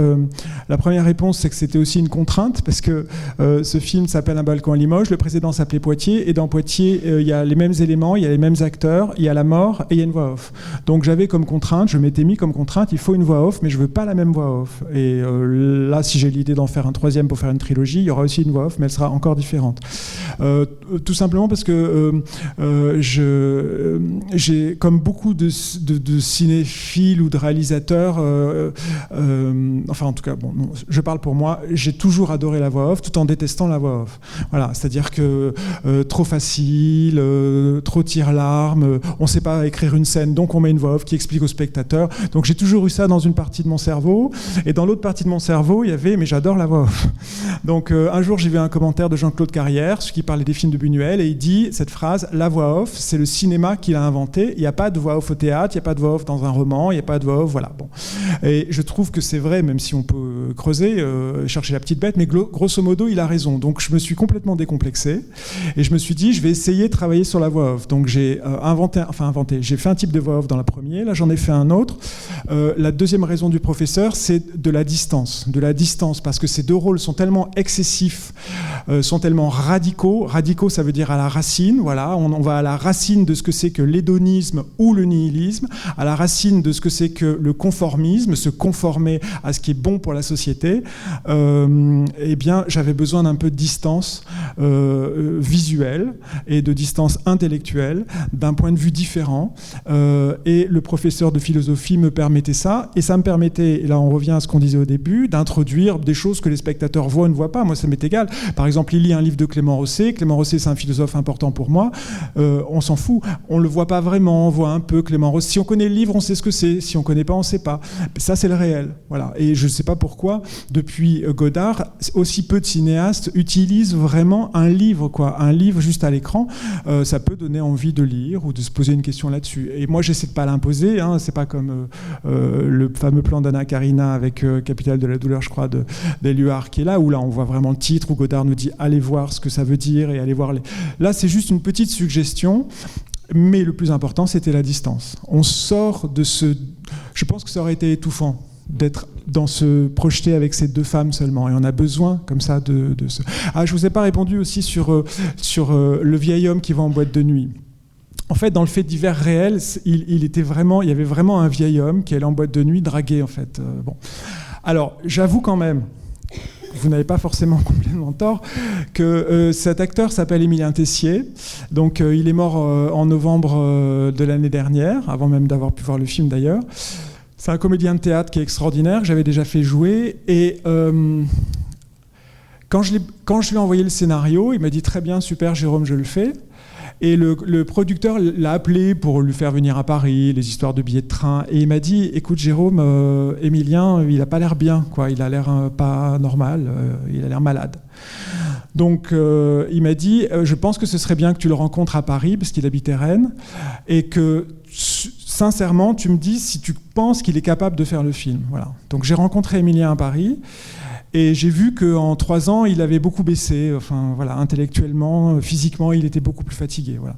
la première réponse, c'est que c'était aussi une contrainte, parce que ce film s'appelle Un balcon à Limoges, le précédent s'appelait Poitiers, et dans Poitiers, il y a les mêmes éléments, il y a les mêmes acteurs, il y a la mort et il y a une voix off. Donc j'avais comme contrainte, je m'étais mis comme contrainte, il faut une voix off, mais je veux pas la même voix off. Et là, si j'ai l'idée d'en faire un troisième pour faire une trilogie, il y aura aussi une voix off, mais elle sera encore différente. Tout simplement parce que j'ai, comme beaucoup de cinéphiles ou de réalisateurs, enfin en tout cas, bon, non, je parle pour moi, j'ai toujours adoré la voix off tout en détestant la voix off. Voilà, c'est-à-dire que trop facile, trop tire-larme, on ne sait pas écrire une scène, donc on met une voix off qui explique au spectateur. Donc j'ai toujours eu ça dans une partie de mon cerveau, et dans l'autre partie de mon cerveau, il y avait « mais j'adore la voix off ». Donc un jour, j'ai vu un commentaire de Jean-Claude Carrière, qui parlait des films de Buñuel, et il dit cette phrase: la voix off, c'est le cinéma qu'il a inventé. Il n'y a pas de voix off au théâtre, il n'y a pas de voix off dans un roman, il n'y a pas de voix off, voilà. Bon. Et je trouve que c'est vrai, même si on peut creuser, chercher la petite bête, mais grosso modo, il a raison. Donc je me suis complètement décomplexé, et je me suis dit, je vais essayer de travailler sur la voix off. Donc j'ai j'ai fait un type de voix off dans la première, là j'en ai fait un autre. La deuxième raison du professeur, c'est de la distance, parce que ces deux rôles sont tellement excessifs, sont tellement radicaux. Radicaux, ça veut dire à la racine, voilà, on va à la racine de ce que c'est que l'hédonisme ou le nihilisme, à la racine de ce que c'est que le conformisme, se conformer à ce qui est bon pour la société. Eh bien, j'avais besoin d'un peu de distance visuelle et de distance intellectuelle, d'un point de vue différent. Et le professeur de philosophie me permettait ça, et ça me permettait, et là on revient à ce qu'on disait au début, d'introduire des choses que les spectateurs voient ou ne voient pas. Moi, ça m'est égal. Par exemple, il lit un livre de Clément Rosset. Clément Rosset, c'est un philosophe important pour moi. On s'en fout. On le voit pas vraiment. On voit un peu Clément Rosset. Si on connaît le livre, on sait ce que c'est. Si on connaît pas, on sait pas. Ça, c'est le réel. Voilà. Et je sais pas pourquoi, depuis Godard, aussi peu de cinéastes utilisent vraiment un livre, quoi. Un livre juste à l'écran. Ça peut donner envie de lire ou de se poser une question là-dessus. Et moi, j'essaie de pas l'imposer. Hein. C'est pas comme le fameux plan d'Anna Karina avec Capitale de la douleur, je crois, d'Éluard qui est là, où là, on voit vraiment le titre, où Godard nous dit allez voir ce que ça veut dire et allez voir les... Là, c'est juste une petite suggestion, mais le plus important, c'était la distance. On sort de ce... Je pense que ça aurait été étouffant d'être dans ce projeté avec ces deux femmes seulement, et on a besoin comme ça de ce... Ah, je vous ai pas répondu aussi sur le vieil homme qui va en boîte de nuit. En fait, dans le fait divers réel, il y avait vraiment un vieil homme qui allait en boîte de nuit draguer, en fait. Bon. Alors, j'avoue quand même, vous n'avez pas forcément complètement tort, que cet acteur s'appelle Émilien Tessier. Donc, il est mort en novembre de l'année dernière, avant même d'avoir pu voir le film d'ailleurs. C'est un comédien de théâtre qui est extraordinaire, que j'avais déjà fait jouer. Et quand je lui ai envoyé le scénario, il m'a dit très bien, super Jérôme, je le fais. Et le producteur l'a appelé pour lui faire venir à Paris, les histoires de billets de train. Et il m'a dit, écoute Jérôme, Émilien, il n'a pas l'air bien, quoi. Il a l'air pas normal, il a l'air malade. Donc il m'a dit, je pense que ce serait bien que tu le rencontres à Paris, parce qu'il habitait Rennes, et que sincèrement, tu me dis si tu penses qu'il est capable de faire le film. Voilà. Donc j'ai rencontré Émilien à Paris. Et j'ai vu qu'en 3 ans, il avait beaucoup baissé, enfin, voilà, intellectuellement, physiquement, il était beaucoup plus fatigué. Voilà.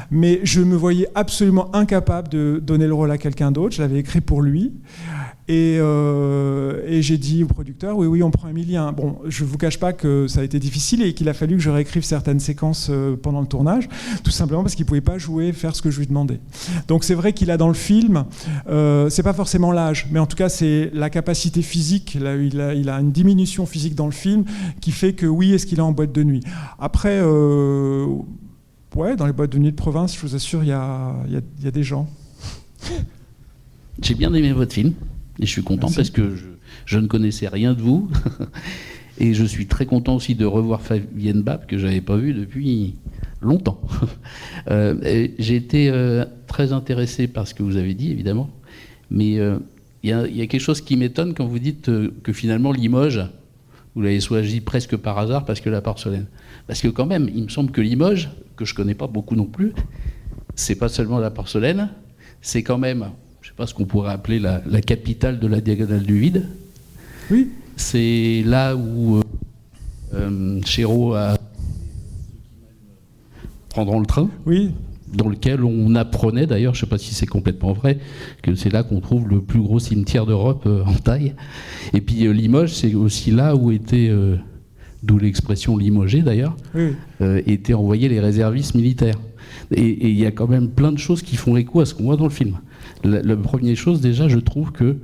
Mais je me voyais absolument incapable de donner le rôle à quelqu'un d'autre. Je l'avais écrit pour lui. Et j'ai dit au producteur, oui, on prend Émilien. Bon, je ne vous cache pas que ça a été difficile et qu'il a fallu que je réécrive certaines séquences pendant le tournage, tout simplement parce qu'il ne pouvait pas jouer, faire ce que je lui demandais. Donc c'est vrai qu'il a dans le film, c'est pas forcément l'âge, mais en tout cas c'est la capacité physique. Il a une diminution physique dans le film qui fait que oui, est-ce qu'il est en boîte de nuit. Après, ouais, dans les boîtes de nuit de province, je vous assure, il y a des gens. J'ai bien aimé votre film. Et je suis content. Merci. Parce que je ne connaissais rien de vous. Et je suis très content aussi de revoir Fabienne Bab, que je n'avais pas vue depuis longtemps. J'ai été très intéressé par ce que vous avez dit, évidemment. Mais il y a quelque chose qui m'étonne quand vous dites que finalement Limoges, vous l'avez choisi presque par hasard parce que la porcelaine. Parce que quand même, il me semble que Limoges, que je ne connais pas beaucoup non plus, c'est pas seulement la porcelaine, c'est quand même... je ne sais pas ce qu'on pourrait appeler la capitale de la diagonale du vide. Oui. C'est là où Chéreau prendront le train. Oui, dans lequel on apprenait, d'ailleurs, je ne sais pas si c'est complètement vrai, que c'est là qu'on trouve le plus gros cimetière d'Europe en taille. Et puis Limoges, c'est aussi là où était, d'où l'expression limogé d'ailleurs, oui. Étaient envoyés les réservistes militaires. Et il y a quand même plein de choses qui font écho à ce qu'on voit dans le film. La première chose, déjà, je trouve que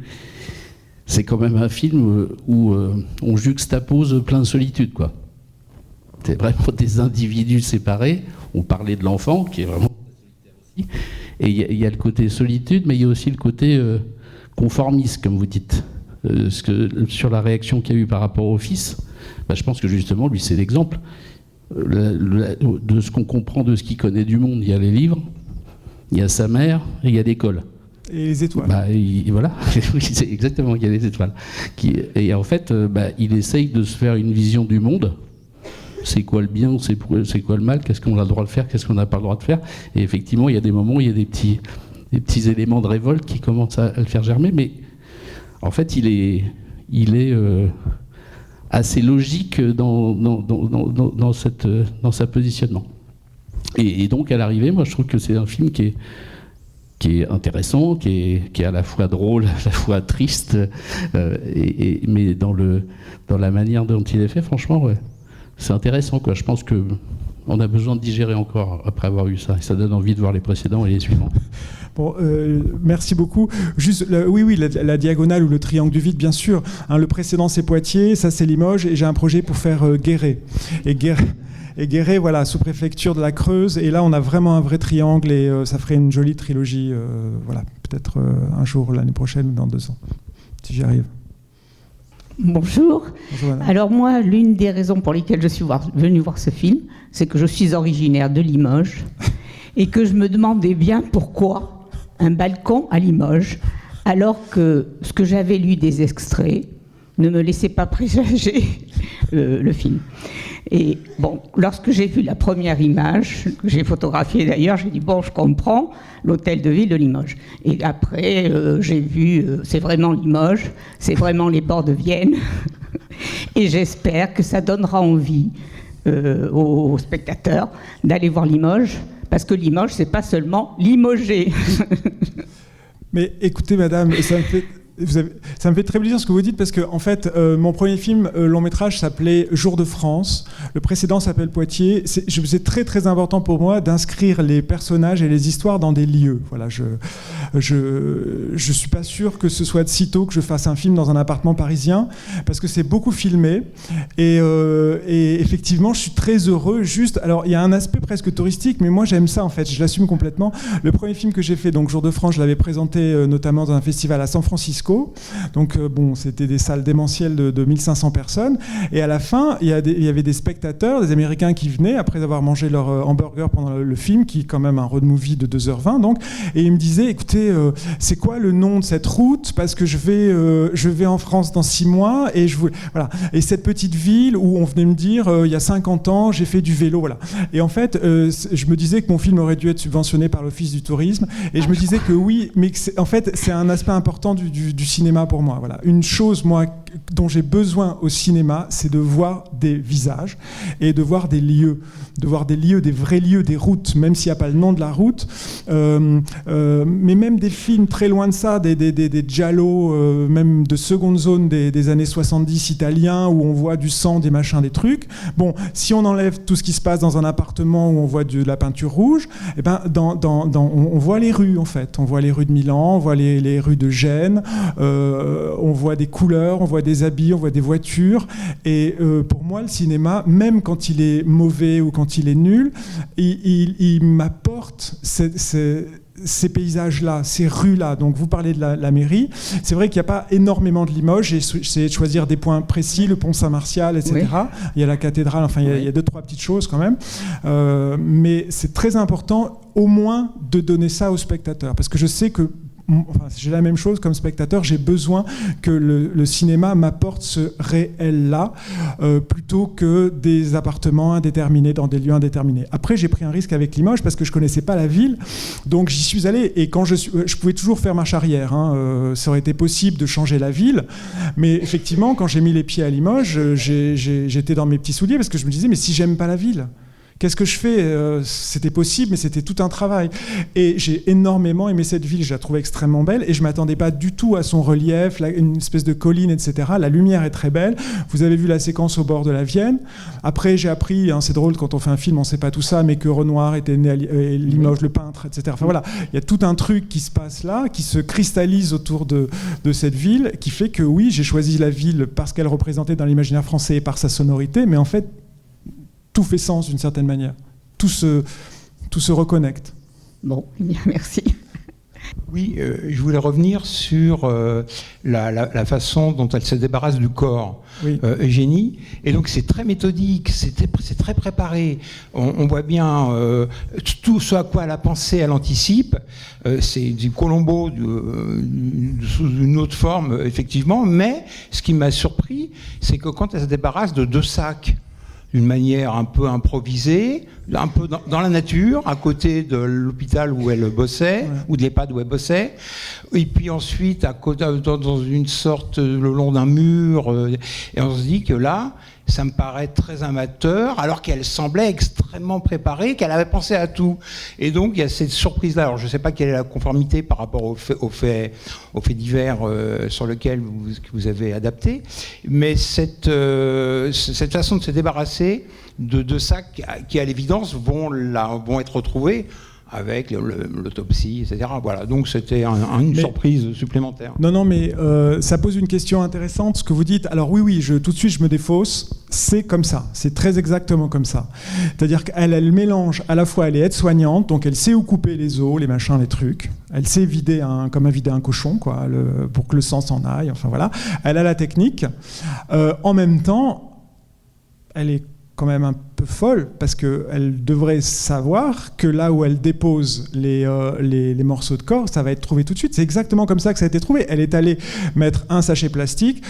c'est quand même un film où on juxtapose plein de solitude, quoi. C'est vraiment des individus séparés. On parlait de l'enfant, qui est vraiment solitaire aussi. Et il y a le côté solitude, mais il y a aussi le côté conformiste, comme vous dites. Sur la réaction qu'il y a eu par rapport au fils, je pense que justement, lui, c'est l'exemple. De ce qu'on comprend de ce qu'il connaît du monde, il y a les livres, il y a sa mère, et il y a l'école. Et les étoiles. Voilà, oui, c'est exactement, il y a les étoiles. Et en fait, il essaye de se faire une vision du monde. C'est quoi le bien, c'est quoi le mal, qu'est-ce qu'on a le droit de faire, qu'est-ce qu'on n'a pas le droit de faire. Et effectivement, il y a des moments où il y a des petits éléments de révolte qui commencent à le faire germer, mais en fait, il est assez logique dans sa positionnement. Et donc, à l'arrivée, moi, je trouve que c'est un film qui est intéressant, qui est à la fois drôle, à la fois triste, mais dans la manière dont il est fait, franchement, ouais, c'est intéressant, quoi. Je pense qu'on a besoin de digérer encore après avoir eu ça. Et ça donne envie de voir les précédents et les suivants. Bon, merci beaucoup. Juste, la diagonale ou le triangle du vide, bien sûr. Hein, le précédent, c'est Poitiers, ça, c'est Limoges, et j'ai un projet pour faire Guéret. Et Guéret, voilà, sous-préfecture de la Creuse. Et là, on a vraiment un vrai triangle, et ça ferait une jolie trilogie. Voilà, peut-être un jour, l'année prochaine ou dans 2 ans, si j'y arrive. Bonjour. Bonjour, madame. Alors moi, l'une des raisons pour lesquelles je suis venue voir ce film, c'est que je suis originaire de Limoges et que je me demandais bien pourquoi un balcon à Limoges, alors que ce que j'avais lu des extraits ne me laissait pas présager le film. Et bon, lorsque j'ai vu la première image, que j'ai photographiée d'ailleurs, j'ai dit bon, je comprends, l'hôtel de ville de Limoges. Et après, j'ai vu, c'est vraiment Limoges, c'est vraiment les bords de Vienne. Et j'espère que ça donnera envie aux spectateurs d'aller voir Limoges, parce que Limoges, c'est pas seulement limogé. Mais écoutez, madame, ça me fait très plaisir ce que vous dites, parce que en fait, mon premier film long métrage s'appelait Jour de France. Le précédent s'appelle Poitiers. C'est très très important pour moi d'inscrire les personnages et les histoires dans des lieux. Voilà, je suis pas sûr que ce soit de sitôt que je fasse un film dans un appartement parisien, parce que c'est beaucoup filmé. Et effectivement, je suis très heureux. Juste, alors il y a un aspect presque touristique, mais moi j'aime ça en fait. Je l'assume complètement. Le premier film que j'ai fait, donc Jour de France, je l'avais présenté notamment dans un festival à San Francisco. Donc bon, c'était des salles démentielles de 1500 personnes. Et à la fin, il y avait des spectateurs, des Américains qui venaient après avoir mangé leur hamburger pendant le film, qui est quand même un road movie de 2h20. Donc, et ils me disaient, écoutez, c'est quoi le nom de cette route ? Parce que je vais en France dans 6 mois et voilà. Et cette petite ville où on venait me dire, il y a 50 ans, j'ai fait du vélo, voilà. Et en fait, je me disais que mon film aurait dû être subventionné par l'Office du tourisme. Et je me disais que oui, mais en fait, c'est un aspect important du cinéma pour moi. Voilà. Une chose, moi, dont j'ai besoin au cinéma, c'est de voir des visages et de voir des lieux, des vrais lieux, des routes, même s'il n'y a pas le nom de la route. Mais même des films très loin de ça, des giallo, même de seconde zone des années 70 italiens, où on voit du sang, des machins, des trucs. Bon, si on enlève tout ce qui se passe dans un appartement où on voit de la peinture rouge, eh ben, on voit les rues, en fait. On voit les rues de Milan, on voit les rues de Gênes, on voit des couleurs, on voit des habits, on voit des voitures. Et pour moi, le cinéma, même quand il est mauvais ou quand il est nul, il m'apporte ces paysages-là, ces rues-là. Donc vous parlez de la mairie. C'est vrai qu'il n'y a pas énormément de Limoges. J'ai essayé de choisir des points précis, le pont Saint-Martial, etc. Oui. Il y a la cathédrale, enfin il y a 2-3 petites choses quand même. Mais c'est très important au moins de donner ça aux spectateurs. Parce que je sais que j'ai la même chose comme spectateur, j'ai besoin que le cinéma m'apporte ce réel-là plutôt que des appartements indéterminés dans des lieux indéterminés. Après, j'ai pris un risque avec Limoges parce que je ne connaissais pas la ville, donc j'y suis allé. Et quand je pouvais toujours faire marche arrière, ça aurait été possible de changer la ville, mais effectivement, quand j'ai mis les pieds à Limoges, j'étais dans mes petits souliers parce que je me disais, mais si j'aime pas la ville, Qu'est-ce que je fais ? C'était possible, mais c'était tout un travail. Et j'ai énormément aimé cette ville. Je la trouvais extrêmement belle et je ne m'attendais pas du tout à son relief, une espèce de colline, etc. La lumière est très belle. Vous avez vu la séquence au bord de la Vienne. Après, j'ai appris, c'est drôle, quand on fait un film, on ne sait pas tout ça, mais que Renoir était né à Limoges, le peintre, etc. Enfin voilà, il y a tout un truc qui se passe là, qui se cristallise autour de cette ville, qui fait que oui, j'ai choisi la ville parce qu'elle représentait dans l'imaginaire français et par sa sonorité, mais en fait, tout fait sens d'une certaine manière. Tout se reconnecte. Bon, bien, merci. Oui, je voulais revenir sur la façon dont elle se débarrasse du corps, Oui. Eugénie. Et donc c'est très méthodique, c'est très préparé. On voit bien tout ce à quoi elle a pensé, elle anticipe. C'est du Colombo sous une autre forme, effectivement. Mais ce qui m'a surpris, c'est que quand elle se débarrasse de 2 sacs, d'une manière un peu improvisée, un peu dans la nature, à côté de l'hôpital où elle bossait, ouais, ou de l'EHPAD où elle bossait, et puis ensuite à côté, dans une sorte, le long d'un mur, et on se dit que là, ça me paraît très amateur, alors qu'elle semblait extrêmement préparée, qu'elle avait pensé à tout. Et donc, il y a cette surprise-là. Alors, je ne sais pas quelle est la conformité par rapport aux faits divers sur lesquels vous avez adapté, mais cette façon de se débarrasser de ça qui, à l'évidence, vont être retrouvés avec l'autopsie, etc. Voilà, donc c'était une surprise supplémentaire. Non, mais ça pose une question intéressante, ce que vous dites. Alors oui, tout de suite, je me défausse. C'est comme ça, c'est très exactement comme ça. C'est-à-dire qu'elle mélange, à la fois, elle est aide-soignante, donc elle sait où couper les os, les machins, les trucs. Elle sait vider comme vider un cochon, quoi, pour que le sang s'en aille, enfin voilà. Elle a la technique. En même temps, elle est quand même un peu folle, parce qu'elle devrait savoir que là où elle dépose les morceaux de corps, ça va être trouvé tout de suite. C'est exactement comme ça que ça a été trouvé. Elle est allée mettre un sachet plastique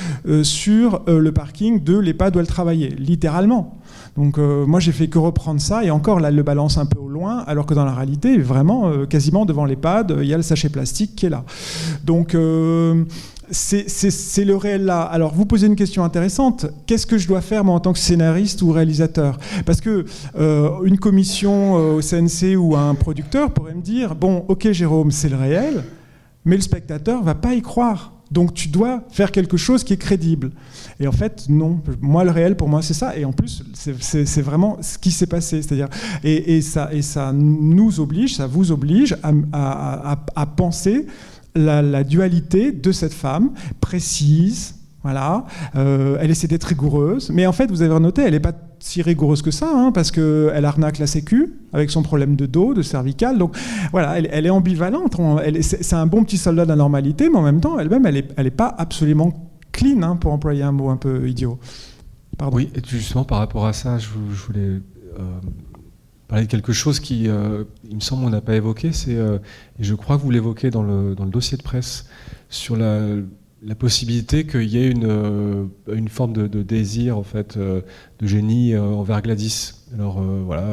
sur le parking de l'EHPAD où elle travaillait, littéralement. Donc moi, j'ai fait que reprendre ça, et encore, là, elle le balance un peu au loin, alors que dans la réalité, vraiment, quasiment devant l'EHPAD, il y a le sachet plastique qui est là. Donc... c'est le réel là. Alors, vous posez une question intéressante. Qu'est-ce que je dois faire, moi, en tant que scénariste ou réalisateur ? Parce que une commission au CNC ou un producteur pourrait me dire, bon, ok, Jérôme, c'est le réel, mais le spectateur va pas y croire. Donc, tu dois faire quelque chose qui est crédible. Et en fait, non. Moi, le réel, pour moi, c'est ça. Et en plus, c'est vraiment ce qui s'est passé. C'est-à-dire, et ça nous oblige, ça vous oblige à penser la dualité de cette femme précise, voilà. Elle essaie d'être rigoureuse, mais en fait, vous avez noté, elle n'est pas si rigoureuse que ça, parce qu'elle arnaque la Sécu avec son problème de dos, de cervical. Donc voilà, elle est ambivalente. C'est un bon petit soldat de la normalité, mais en même temps, elle-même, elle est pas absolument clean, pour employer un mot un peu idiot. Pardon. Oui, et justement, par rapport à ça, je voulais... parler de quelque chose qui, il me semble, on n'a pas évoqué, et je crois que vous l'évoquez dans le dossier de presse, sur la possibilité qu'il y ait une forme de désir, en fait, d'Eugénie envers Gladys. Alors voilà,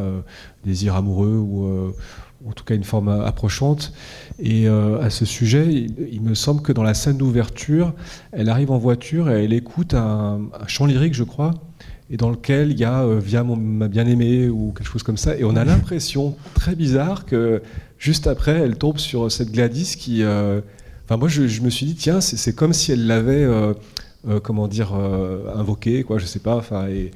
désir amoureux ou en tout cas une forme approchante. Et à ce sujet, il me semble que dans la scène d'ouverture, elle arrive en voiture et elle écoute un chant lyrique, je crois, et dans lequel il y a « Viens ma bien-aimée » ou quelque chose comme ça. Et on a l'impression, très bizarre, que juste après, elle tombe sur cette Gladys qui... Enfin, moi, je me suis dit, tiens, c'est comme si elle l'avait, invoqué, quoi, je sais pas, enfin, et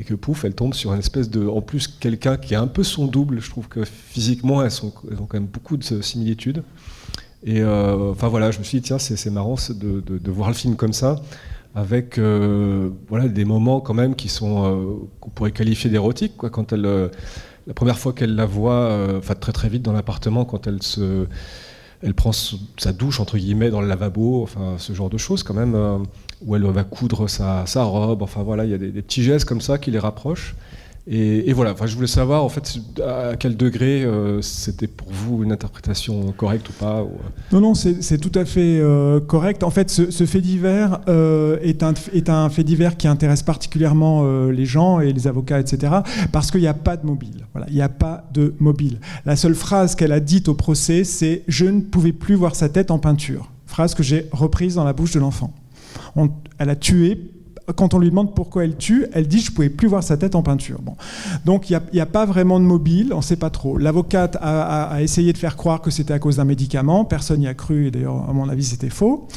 que pouf, elle tombe sur une espèce de... En plus, quelqu'un qui est un peu son double. Je trouve que physiquement, elles ont quand même beaucoup de similitudes. Et enfin, voilà, je me suis dit, tiens, c'est marrant de voir le film comme ça, avec des moments quand même qui sont qu'on pourrait qualifier d'érotiques, quoi, quand elle la première fois qu'elle la voit, très très vite dans l'appartement, quand elle prend sa douche entre guillemets dans le lavabo, enfin ce genre de choses quand même, où elle va coudre sa robe, enfin voilà, il y a des petits gestes comme ça qui les rapprochent. Et voilà, je voulais savoir en fait à quel degré c'était pour vous une interprétation correcte ou pas. Non, c'est tout à fait correct. En fait, ce fait divers est un fait divers qui intéresse particulièrement les gens et les avocats, etc. Parce qu'il n'y a pas de mobile. Voilà, il n'y a pas de mobile. La seule phrase qu'elle a dite au procès, c'est « Je ne pouvais plus voir sa tête en peinture ». Phrase que j'ai reprise dans la bouche de l'enfant. Elle a tué quand on lui demande pourquoi elle tue, elle dit « je ne pouvais plus voir sa tête en peinture ». Bon. Donc il n'y a pas vraiment de mobile, on ne sait pas trop. L'avocate a essayé de faire croire que c'était à cause d'un médicament, personne n'y a cru, et d'ailleurs à mon avis c'était faux.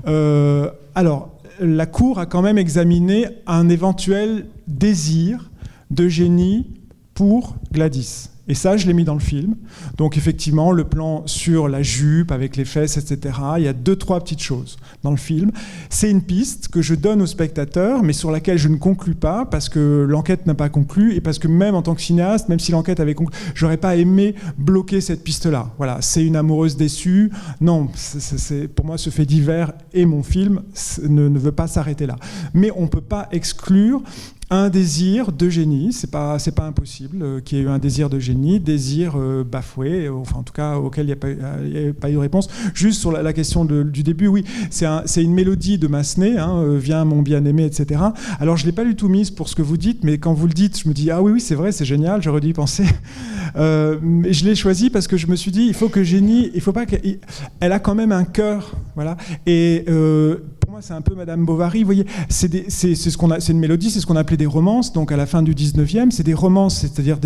Alors, la Cour a quand même examiné un éventuel désir d'Eugénie pour Gladys. Et ça, je l'ai mis dans le film. Donc effectivement, le plan sur la jupe avec les fesses, etc. Il y a 2-3 petites choses dans le film. C'est une piste que je donne au spectateur, mais sur laquelle je ne conclus pas, parce que l'enquête n'a pas conclu, et parce que même en tant que cinéaste, même si l'enquête avait conclu, j'aurais pas aimé bloquer cette piste-là. Voilà, c'est une amoureuse déçue. Non, pour moi, ce fait divers et mon film ne veut pas s'arrêter là. Mais on peut pas exclure un désir d'Eugénie, c'est pas impossible qu'il y ait eu un désir d'Eugénie, désir bafoué, enfin en tout cas auquel il n'y a pas eu de réponse. Juste sur la question du début, oui, c'est une mélodie de Massenet, Viens mon bien-aimé, etc. Alors je l'ai pas du tout mise pour ce que vous dites, mais quand vous le dites, je me dis ah oui c'est vrai, c'est génial, j'aurais dû y penser. Je l'ai choisi parce que je me suis dit il faut que Eugénie, il faut pas qu'elle a quand même un cœur, voilà. Et pour moi, c'est un peu Madame Bovary. Vous voyez, c'est une mélodie, c'est ce qu'on appelait des romances. Donc, à la fin du 19e, c'est des romances, c'est-à-dire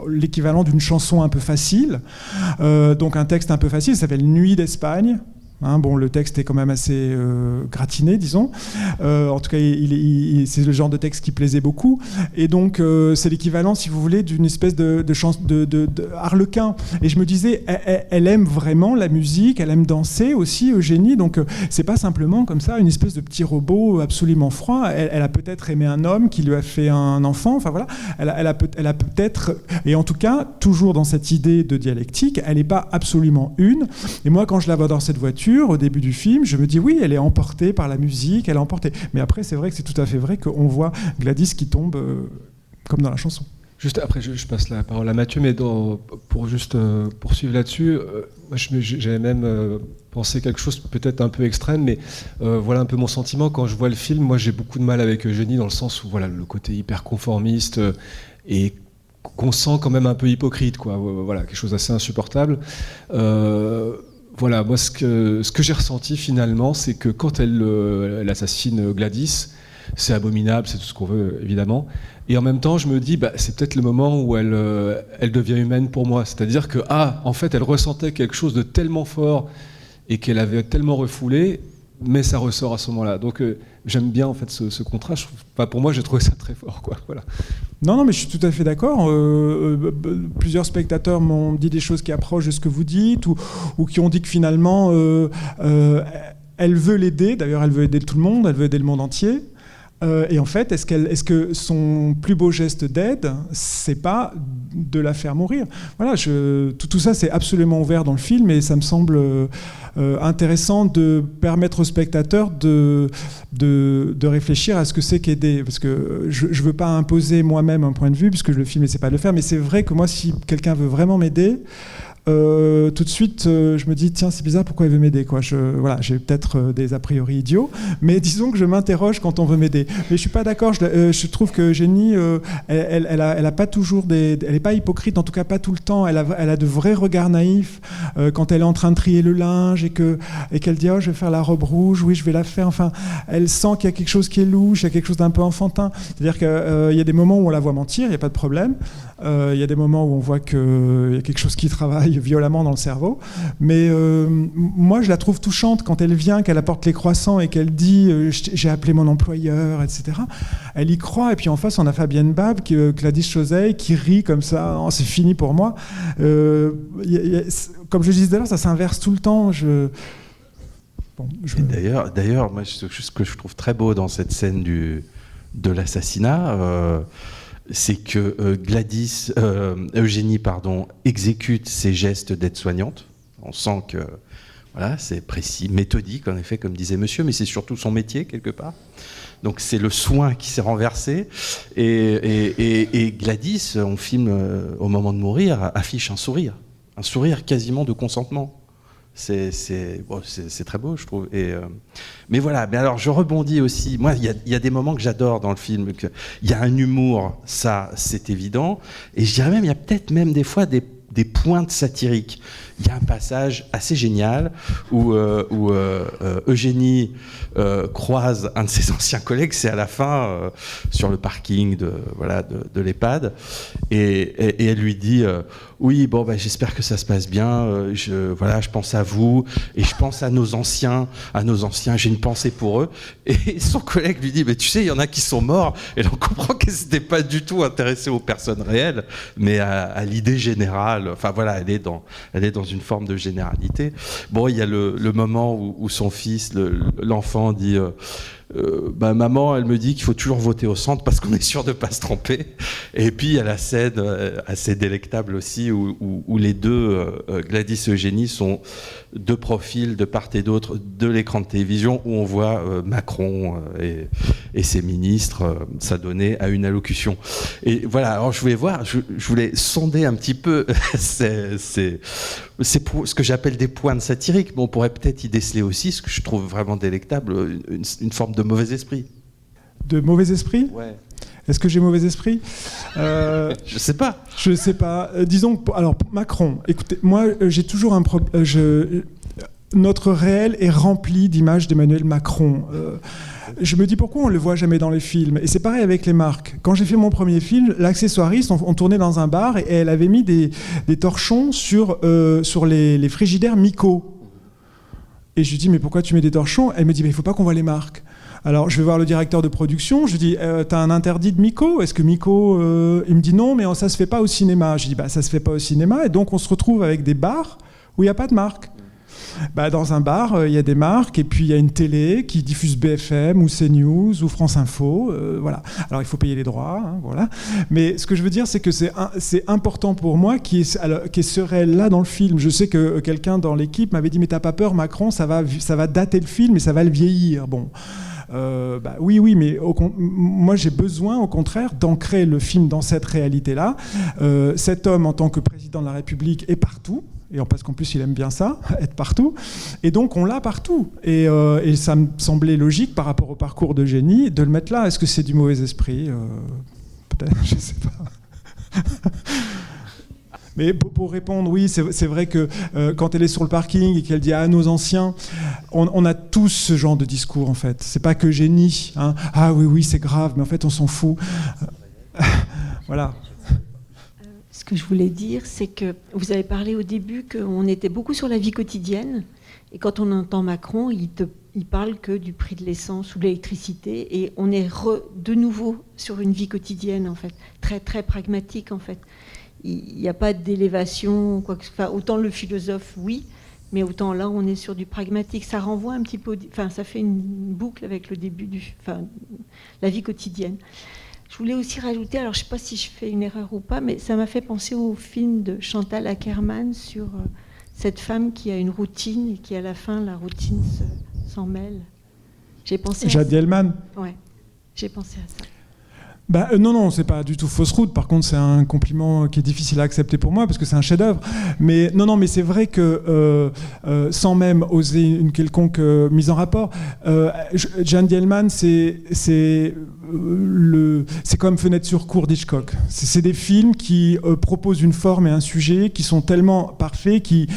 l'équivalent d'une chanson un peu facile. Donc, un texte un peu facile, ça s'appelle Nuit d'Espagne. Bon, le texte est quand même assez gratiné, disons. En tout cas, c'est le genre de texte qui plaisait beaucoup. Et donc, c'est l'équivalent, si vous voulez, d'une espèce de harlequin. Et je me disais, elle aime vraiment la musique, elle aime danser aussi, Eugénie. Donc, c'est pas simplement comme ça, une espèce de petit robot absolument froid. Elle a peut-être aimé un homme qui lui a fait un enfant. Enfin, voilà. Elle a peut-être... Et en tout cas, toujours dans cette idée de dialectique, elle n'est pas absolument une. Et moi, quand je la vois dans cette voiture, au début du film, je me dis oui, elle est emportée par la musique, elle est emportée. Mais après, c'est vrai que c'est tout à fait vrai qu'on voit Gladys qui tombe comme dans la chanson. Juste après, je passe la parole à Mathieu, mais pour juste poursuivre là-dessus, j'avais même pensé quelque chose peut-être un peu extrême, mais voilà un peu mon sentiment quand je vois le film. Moi, j'ai beaucoup de mal avec Eugénie dans le sens où voilà le côté hyper conformiste et qu'on sent quand même un peu hypocrite, quoi. Voilà, quelque chose d'assez insupportable. Voilà, moi ce que j'ai ressenti finalement, c'est que quand elle assassine Gladys, c'est abominable, c'est tout ce qu'on veut évidemment. Et en même temps, je me dis, c'est peut-être le moment où elle devient humaine pour moi. C'est-à-dire que en fait, elle ressentait quelque chose de tellement fort et qu'elle avait tellement refoulé, mais ça ressort à ce moment-là. Donc j'aime bien en fait ce contraste. Pour moi, j'ai trouvé ça très fort, quoi. Voilà. Non, mais je suis tout à fait d'accord. Plusieurs spectateurs m'ont dit des choses qui approchent de ce que vous dites, ou qui ont dit que finalement, elle veut l'aider. D'ailleurs, elle veut aider tout le monde, elle veut aider le monde entier. Et en fait, est-ce que son plus beau geste d'aide, c'est pas de la faire mourir? Voilà, tout ça, c'est absolument ouvert dans le film, et ça me semble intéressant de permettre aux spectateurs de réfléchir à ce que c'est qu'aider. Parce que je ne veux pas imposer moi-même un point de vue, puisque le film n'essaie pas de le faire, mais c'est vrai que moi, si quelqu'un veut vraiment m'aider, tout de suite, je me dis tiens, c'est bizarre, pourquoi il veut m'aider, quoi. Voilà, j'ai peut-être des a priori idiots, mais disons que je m'interroge quand on veut m'aider. Mais je suis pas d'accord. Je trouve que Eugénie, elle a pas toujours elle est pas hypocrite, en tout cas pas tout le temps. Elle a de vrais regards naïfs quand elle est en train de trier le linge et qu'elle dit je vais faire la robe rouge, oui, je vais la faire. Enfin, elle sent qu'il y a quelque chose qui est louche, il y a quelque chose d'un peu enfantin. C'est-à-dire qu'il y a des moments où on la voit mentir, il y a pas de problème. Il y a des moments où on voit qu'il y a quelque chose qui travaille violemment dans le cerveau, mais moi je la trouve touchante quand elle vient, qu'elle apporte les croissants et qu'elle dit j'ai appelé mon employeur, etc. Elle y croit, et puis en face on a Fabienne Bab, Gladys Chozeille, qui rit comme ça, c'est fini pour moi. Comme je disais tout à l'heure, ça s'inverse tout le temps. D'ailleurs, moi, ce que je trouve très beau dans cette scène de l'assassinat, c'est que Eugénie, exécute ses gestes d'aide-soignante. On sent que voilà, c'est précis, méthodique en effet, comme disait monsieur, mais c'est surtout son métier quelque part. Donc c'est le soin qui s'est renversé. Et Gladys, on filme au moment de mourir, affiche un sourire quasiment de consentement. C'est très beau, je trouve. Mais voilà, mais alors je rebondis aussi. Moi, il y a des moments que j'adore dans le film. Il y a un humour, ça, c'est évident. Et je dirais même, il y a peut-être même des fois des des pointes satiriques. Il y a un passage assez génial où Eugénie croise un de ses anciens collègues, c'est à la fin sur le parking de l'EHPAD, et elle lui dit oui, bon, j'espère que ça se passe bien, je pense à vous, et je pense à nos anciens, j'ai une pensée pour eux. Et son collègue lui dit, mais tu sais, il y en a qui sont morts, et là on comprend qu'elle n'était pas du tout intéressée aux personnes réelles, mais à l'idée générale. Enfin voilà, elle est dans une forme de généralité. Bon, il y a le moment où son fils, l'enfant, dit maman, elle me dit qu'il faut toujours voter au centre parce qu'on est sûr de ne pas se tromper. Et puis il y a la scène assez délectable aussi où les deux, Gladys et Eugénie, sont deux profils de part et d'autre de l'écran de télévision où on voit Macron et ses ministres s'adonner à une allocution. Et voilà, alors je voulais sonder un petit peu c'est ce que j'appelle des pointes satiriques, mais on pourrait peut-être y déceler aussi, ce que je trouve vraiment délectable, une forme de mauvais esprit. De mauvais esprit ? Ouais. Est-ce que j'ai mauvais esprit ? Je sais pas. Je sais pas. Disons, alors Macron, écoutez, moi j'ai toujours un problème. Notre réel est rempli d'images d'Emmanuel Macron. Je me dis pourquoi on le voit jamais dans les films. Et c'est pareil avec les marques. Quand j'ai fait mon premier film, l'accessoiriste, on tournait dans un bar et elle avait mis des torchons sur les frigidaires Miko. Et je lui dis mais pourquoi tu mets des torchons ? Elle me dit mais il faut pas qu'on voit les marques. Alors je vais voir le directeur de production, je lui dis t'as un interdit de Miko ? Est-ce que Miko il me dit non, mais ça se fait pas au cinéma. Je dis ça se fait pas au cinéma, et donc on se retrouve avec des bars où il y a pas de marque. Dans un bar, il y a des marques, et puis il y a une télé qui diffuse BFM ou CNews ou France Info, voilà. Alors il faut payer les droits, voilà. Mais ce que je veux dire, c'est que c'est important pour moi qu'il y ait ce réel-là dans le film. Je sais que quelqu'un dans l'équipe m'avait dit mais t'as pas peur, Macron, ça va dater le film et ça va le vieillir. Bon. Oui, mais moi j'ai besoin au contraire d'ancrer le film dans cette réalité-là. Cet homme en tant que président de la République est partout, et parce qu'en plus il aime bien ça, être partout, et donc on l'a partout. Et ça me semblait logique par rapport au parcours d'Eugénie de le mettre là. Est-ce que c'est du mauvais esprit ? Peut-être, je sais pas. Mais pour répondre, oui, c'est vrai que quand elle est sur le parking et qu'elle dit à nos anciens, on a tous ce genre de discours en fait. C'est pas que génie, hein. Ah oui, c'est grave, mais en fait on s'en fout. Voilà. Ce que je voulais dire, c'est que vous avez parlé au début qu'on était beaucoup sur la vie quotidienne, et quand on entend Macron, il parle que du prix de l'essence ou de l'électricité, et on est de nouveau sur une vie quotidienne en fait, très très pragmatique en fait. Il n'y a pas d'élévation, quoi que ce soit. Autant le philosophe, oui, mais autant là, on est sur du pragmatique. Ça renvoie un petit peu, ça fait une boucle avec le début la vie quotidienne. Je voulais aussi rajouter, alors je ne sais pas si je fais une erreur ou pas, mais ça m'a fait penser au film de Chantal Akerman sur cette femme qui a une routine et qui, à la fin, la routine s'en mêle. J'ai pensé Jade Hellman. Ouais, j'ai pensé à ça. Non, c'est pas du tout fausse route. Par contre, c'est un compliment qui est difficile à accepter pour moi parce que c'est un chef-d'œuvre. Mais mais c'est vrai que sans même oser une quelconque mise en rapport, Jane Dielman, c'est comme Fenêtre sur cour d'Hitchcock. C'est des films qui proposent une forme et un sujet qui sont tellement parfaits, qui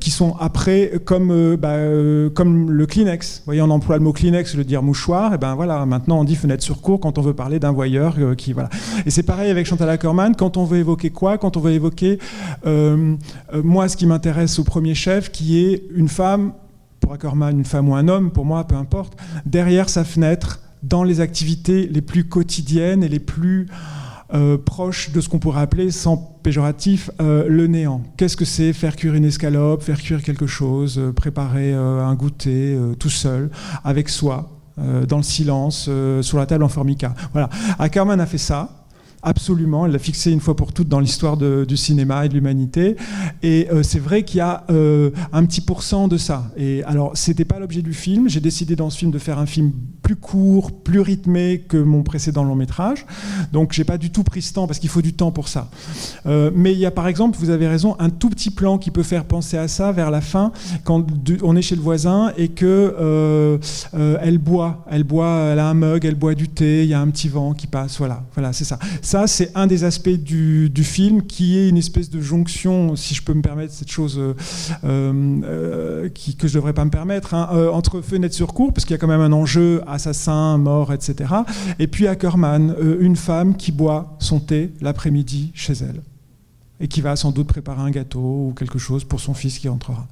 sont après comme le Kleenex. Vous voyez, on emploie le mot Kleenex, le dire mouchoir. Et voilà, maintenant on dit Fenêtre sur cour quand on veut parler d'un voyeur. Voilà. Et c'est pareil avec Chantal Akerman, quand on veut évoquer quoi ? Quand on veut évoquer, moi, ce qui m'intéresse au premier chef, qui est une femme, pour Akerman, une femme ou un homme, pour moi, peu importe, derrière sa fenêtre, dans les activités les plus quotidiennes et les plus proches de ce qu'on pourrait appeler, sans péjoratif, le néant. Qu'est-ce que c'est faire cuire une escalope, faire cuire quelque chose, préparer un goûter tout seul, avec soi, dans le silence, sur la table en formica. Voilà. Akerman a fait ça, absolument. Elle l'a fixé une fois pour toutes dans l'histoire du cinéma et de l'humanité. Et c'est vrai qu'il y a un petit % de ça. Et alors, c'était pas l'objet du film. J'ai décidé dans ce film de faire un film plus court, plus rythmé que mon précédent long métrage. Donc, j'ai pas du tout pris ce temps parce qu'il faut du temps pour ça. Mais il y a, par exemple, vous avez raison, un tout petit plan qui peut faire penser à ça vers la fin, quand on est chez le voisin et que elle boit, elle a un mug, elle boit du thé, il y a un petit vent qui passe. Voilà, c'est ça. Ça, ça, c'est un des aspects du film qui est une espèce de jonction, si je peux me permettre cette chose que je ne devrais pas me permettre, entre Fenêtre-sur-Cour, parce qu'il y a quand même un enjeu assassin, mort, etc. Et puis Ackerman, une femme qui boit son thé l'après-midi chez elle et qui va sans doute préparer un gâteau ou quelque chose pour son fils qui rentrera.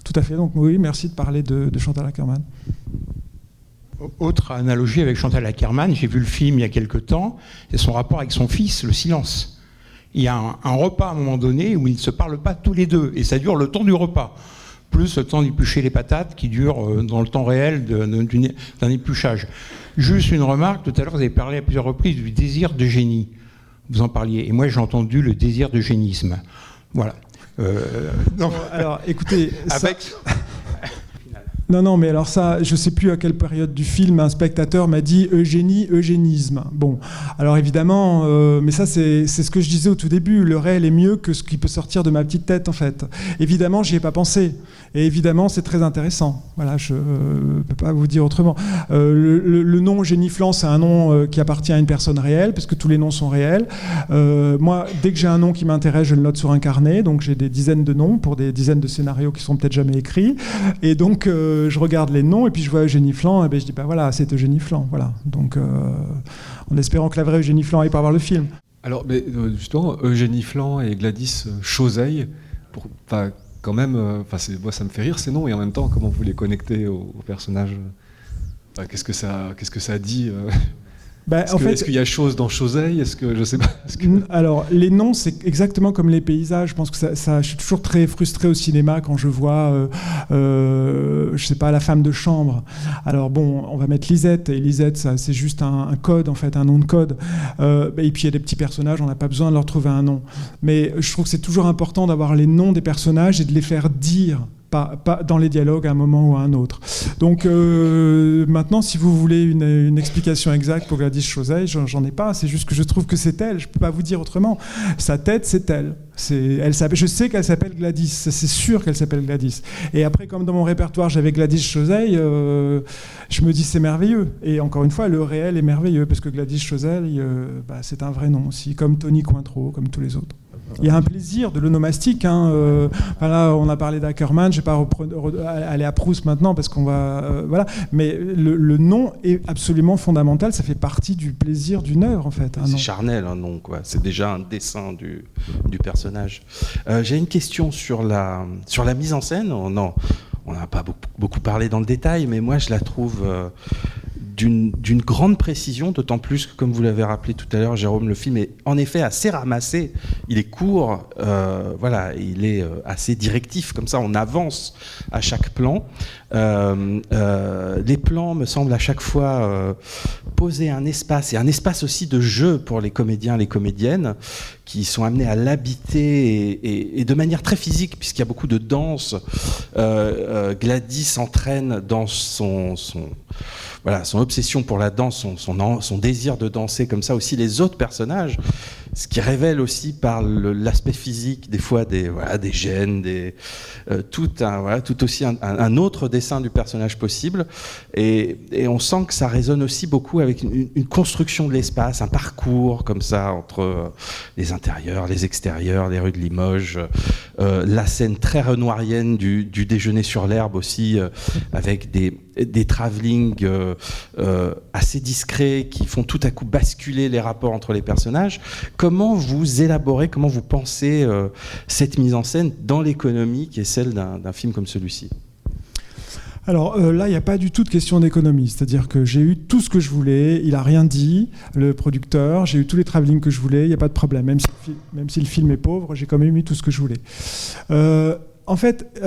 Tout à fait, donc oui, merci de parler de Chantal Akerman. Autre analogie avec Chantal Akerman, j'ai vu le film il y a quelque temps, c'est son rapport avec son fils, le silence. Il y a un repas à un moment donné où ils ne se parlent pas tous les deux, et ça dure le temps du repas, plus le temps d'éplucher les patates qui dure dans le temps réel d'un épluchage. Juste une remarque, tout à l'heure vous avez parlé à plusieurs reprises du désir de génie, vous en parliez, et moi j'ai entendu le désir de génisme. Voilà. Non. Alors écoutez... Avec... Non, mais alors ça, je ne sais plus à quelle période du film un spectateur m'a dit Eugénie, eugénisme. Bon, alors évidemment, mais ça c'est ce que je disais au tout début, le réel est mieux que ce qui peut sortir de ma petite tête en fait. Évidemment, j'y ai pas pensé. Et évidemment, c'est très intéressant. Voilà, je ne peux pas vous dire autrement. Le nom Géniflant, c'est un nom qui appartient à une personne réelle, parce que tous les noms sont réels. Moi, dès que j'ai un nom qui m'intéresse, je le note sur un carnet, donc j'ai des dizaines de noms pour des dizaines de scénarios qui sont peut-être jamais écrits. Et donc, je regarde les noms et puis je vois Eugénie Flan, et ben je dis voilà, c'est Eugénie Flan, voilà. Donc en espérant que la vraie Eugénie Flan aille pas voir le film. Alors mais, justement, Eugénie Flan et Gladys Choseil, quand même, moi ça me fait rire ces noms, et en même temps comment vous les connectez au personnage, qu'est-ce que ça dit est-ce qu'il y a chose dans Choseil? Est-ce que je sais pas. Alors les noms, c'est exactement comme les paysages. Je pense que je suis toujours très frustré au cinéma quand je vois, je sais pas, la femme de chambre. Alors bon, on va mettre Lisette, et Lisette, ça, c'est juste un code en fait, un nom de code. Et puis il y a des petits personnages, on n'a pas besoin de leur trouver un nom. Mais je trouve que c'est toujours important d'avoir les noms des personnages et de les faire dire. Pas dans les dialogues à un moment ou à un autre. Donc maintenant, si vous voulez une explication exacte pour Gladys Choseil, j'en ai pas. C'est juste que je trouve que c'est elle. Je peux pas vous dire autrement. Sa tête, c'est elle. Je sais qu'elle s'appelle Gladys. C'est sûr qu'elle s'appelle Gladys. Et après, comme dans mon répertoire, j'avais Gladys Choseil, je me dis c'est merveilleux. Et encore une fois, le réel est merveilleux parce que Gladys Choseil, c'est un vrai nom aussi, comme Tony Cointreau, comme tous les autres. Il y a un plaisir de l'onomastique. Là, on a parlé d'Ackerman, je ne vais pas aller à Proust maintenant parce qu'on va... voilà. Mais le nom est absolument fondamental, ça fait partie du plaisir d'une œuvre en fait. C'est charnel un nom, quoi. C'est déjà un dessin du personnage. J'ai une question sur la mise en scène. On n'a pas beaucoup parlé dans le détail, mais moi je la trouve... d'une grande précision, d'autant plus que, comme vous l'avez rappelé tout à l'heure, Jérôme, le film est en effet assez ramassé. Il est court, il est assez directif, comme ça on avance à chaque plan. Les plans me semblent à chaque fois poser un espace, et un espace aussi de jeu pour les comédiens et les comédiennes, qui sont amenés à l'habiter, et de manière très physique, puisqu'il y a beaucoup de danse. Gladys s'entraîne dans son obsession pour la danse, son désir de danser, comme ça aussi les autres personnages, ce qui révèle aussi par l'aspect physique des fois des gènes, tout aussi un autre dessin du personnage possible, et on sent que ça résonne aussi beaucoup avec une construction de l'espace, un parcours comme ça entre les intérieurs, les extérieurs, les rues de Limoges, la scène très renoirienne du déjeuner sur l'herbe aussi, avec des travelling assez discrets qui font tout à coup basculer les rapports entre les personnages. Comment vous élaborez, comment vous pensez cette mise en scène dans l'économie qui est celle d'un film comme celui-ci ? Alors là, il n'y a pas du tout de question d'économie. C'est-à-dire que j'ai eu tout ce que je voulais, il n'a rien dit, le producteur, j'ai eu tous les travelling que je voulais, il n'y a pas de problème. Même si le film est pauvre, j'ai quand même eu tout ce que je voulais. En fait,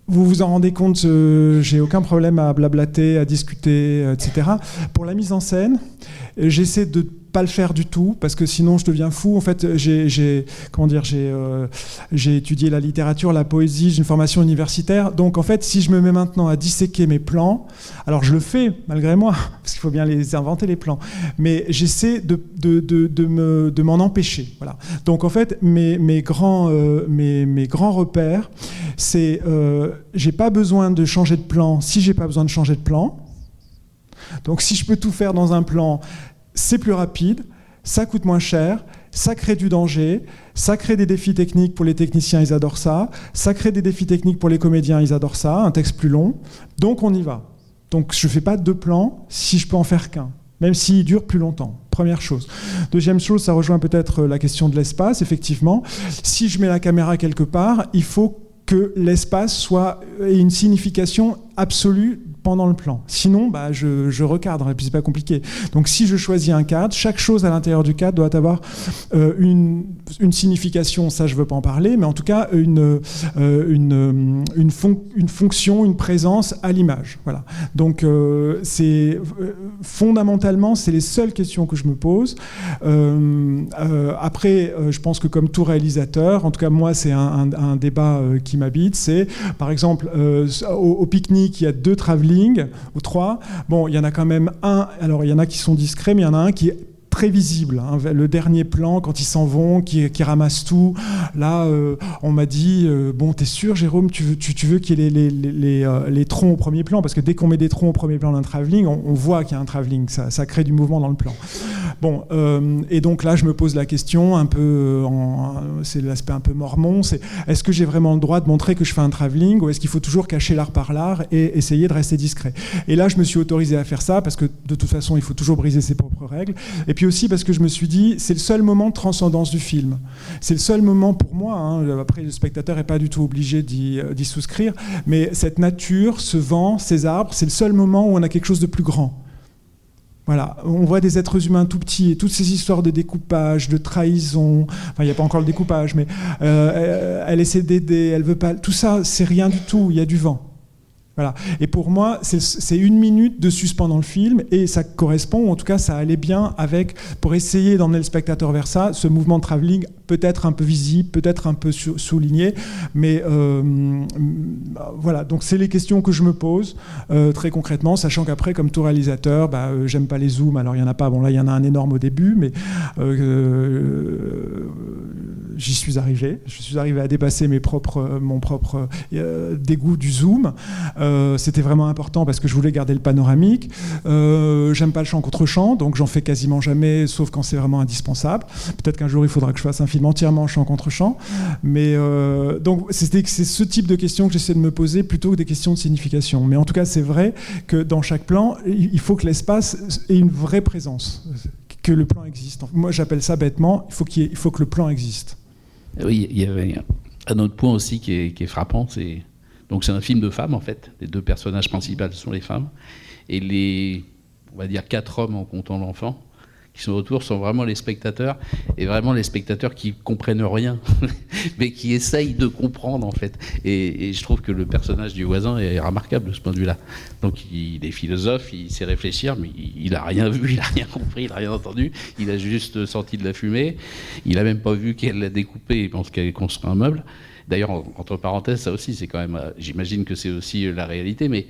vous vous en rendez compte, j'ai aucun problème à blablater, à discuter, etc. Pour la mise en scène, j'essaie de pas le faire du tout, parce que sinon je deviens fou. En fait, j'ai étudié la littérature, la poésie, j'ai une formation universitaire. Donc en fait, si je me mets maintenant à disséquer mes plans, alors je le fais malgré moi, parce qu'il faut bien les inventer les plans, mais j'essaie de m'en empêcher. Voilà. Donc en fait, mes grands repères, c'est j'ai pas besoin de changer de plan si j'ai pas besoin de changer de plan. Donc si je peux tout faire dans un plan, c'est plus rapide. ça coûte moins cher, ça crée du danger, ça crée des défis techniques pour les techniciens, ils adorent ça, ça crée des défis techniques pour les comédiens, ils adorent ça, un texte plus long, donc on y va. Donc je ne fais pas 2 plans si je peux en faire qu'un, même s'il dure plus longtemps. Première chose. Deuxième chose, ça rejoint peut-être la question de l'espace, effectivement. Si je mets la caméra quelque part, il faut que l'espace ait une signification absolue pendant le plan. Sinon, je recadre, et puis c'est pas compliqué. Donc si je choisis un cadre, chaque chose à l'intérieur du cadre doit avoir une signification, ça je veux pas en parler, mais en tout cas une fonction, une présence à l'image. Voilà. Donc fondamentalement, c'est les seules questions que je me pose. Après, je pense que comme tout réalisateur, en tout cas moi c'est un débat qui m'habite, c'est par exemple au pique-nique, il y a 2 travelling ou 3. Bon, il y en a quand même un. Alors, il y en a qui sont discrets, mais il y en a un qui est très visible. Hein. Le dernier plan, quand ils s'en vont, qui ramassent tout. Là, on m'a dit bon, t'es sûr, Jérôme, tu veux qu'il y ait les troncs au premier plan, parce que dès qu'on met des troncs au premier plan d'un travelling, on voit qu'il y a un travelling. Ça crée du mouvement dans le plan. Bon, et donc là, je me pose la question un peu, c'est l'aspect un peu mormon. Est-ce que j'ai vraiment le droit de montrer que je fais un travelling, ou est-ce qu'il faut toujours cacher l'art par l'art et essayer de rester discret? Et là, je me suis autorisé à faire ça parce que de toute façon, il faut toujours briser ses propres règles. Et puis aussi parce que je me suis dit, c'est le seul moment de transcendance du film. C'est le seul moment pour moi, hein, après le spectateur n'est pas du tout obligé d'y souscrire, mais cette nature, ce vent, ces arbres, c'est le seul moment où on a quelque chose de plus grand. Voilà, on voit des êtres humains tout petits et toutes ces histoires de découpage, de trahison, enfin il n'y a pas encore le découpage, mais elle essaie d'aider, elle veut pas, tout ça c'est rien du tout, il y a du vent. Voilà. Et pour moi, c'est 1 minute de suspens dans le film, et ça correspond, ou en tout cas ça allait bien avec, pour essayer d'emmener le spectateur vers ça, ce mouvement de travelling peut-être un peu visible, peut-être un peu souligné, mais voilà, donc c'est les questions que je me pose très concrètement, sachant qu'après, comme tout réalisateur, j'aime pas les zooms, alors il n'y en a pas, bon là il y en a un énorme au début, mais j'y suis arrivé, je suis arrivé à dépasser mon propre dégoût du zoom. C'était vraiment important parce que je voulais garder le panoramique. J'aime pas le champ contre champ, donc j'en fais quasiment jamais, sauf quand c'est vraiment indispensable. Peut-être qu'un jour il faudra que je fasse un film entièrement champ contre champ, mais donc c'est ce type de questions que j'essaie de me poser plutôt que des questions de signification. Mais en tout cas, c'est vrai que dans chaque plan, il faut que l'espace ait une vraie présence, que le plan existe. Moi, j'appelle ça bêtement, il faut que le plan existe. Oui, il y avait un autre point aussi qui est frappant, donc c'est un film de femmes en fait. Les 2 personnages principaux sont les femmes, et on va dire 4 hommes en comptant l'enfant qui sont autour sont vraiment les spectateurs, et vraiment les spectateurs qui comprennent rien mais qui essayent de comprendre en fait, et je trouve que le personnage du voisin est remarquable de ce point de vue-là. Donc il est philosophe, il sait réfléchir, mais il a rien vu, il a rien compris, il a rien entendu, il a juste senti de la fumée, il a même pas vu qu'elle l'a découpé, il pense qu'elle est construit un meuble. D'ailleurs, entre parenthèses, ça aussi, c'est quand même, j'imagine que c'est aussi la réalité, mais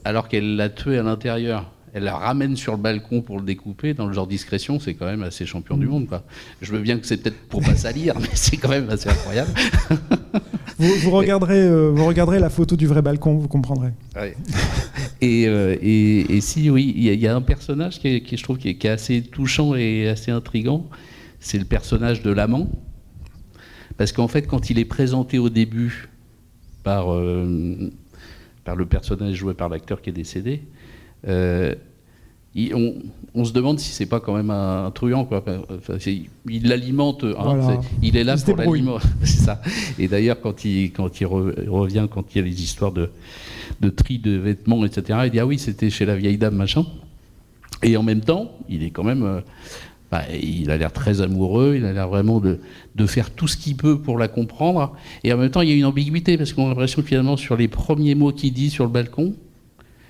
alors qu'elle l'a tué à l'intérieur, elle la ramène sur le balcon pour le découper, dans le genre discrétion, c'est quand même assez champion du monde, quoi. Je veux bien que c'est peut-être pour pas salir, mais c'est quand même assez incroyable. Vous regarderez la photo du vrai balcon, vous comprendrez. Ouais. Et si, oui, il y a un personnage qui je trouve qui est assez touchant et assez intriguant, c'est le personnage de l'amant. Parce qu'en fait, quand il est présenté au début par le personnage joué par l'acteur qui est décédé, on se demande si c'est pas quand même un truand, quoi. Enfin, il l'alimente, hein, voilà. Il est là pour l'alimenter. C'est ça. Et d'ailleurs, quand il revient, quand il y a les histoires de tri de vêtements, etc., il dit ah oui, c'était chez la vieille dame, machin. Et en même temps, il est quand même... il a l'air très amoureux, il a l'air vraiment de faire tout ce qu'il peut pour la comprendre. Et en même temps, il y a une ambiguïté, parce qu'on a l'impression que finalement, sur les premiers mots qu'il dit sur le balcon,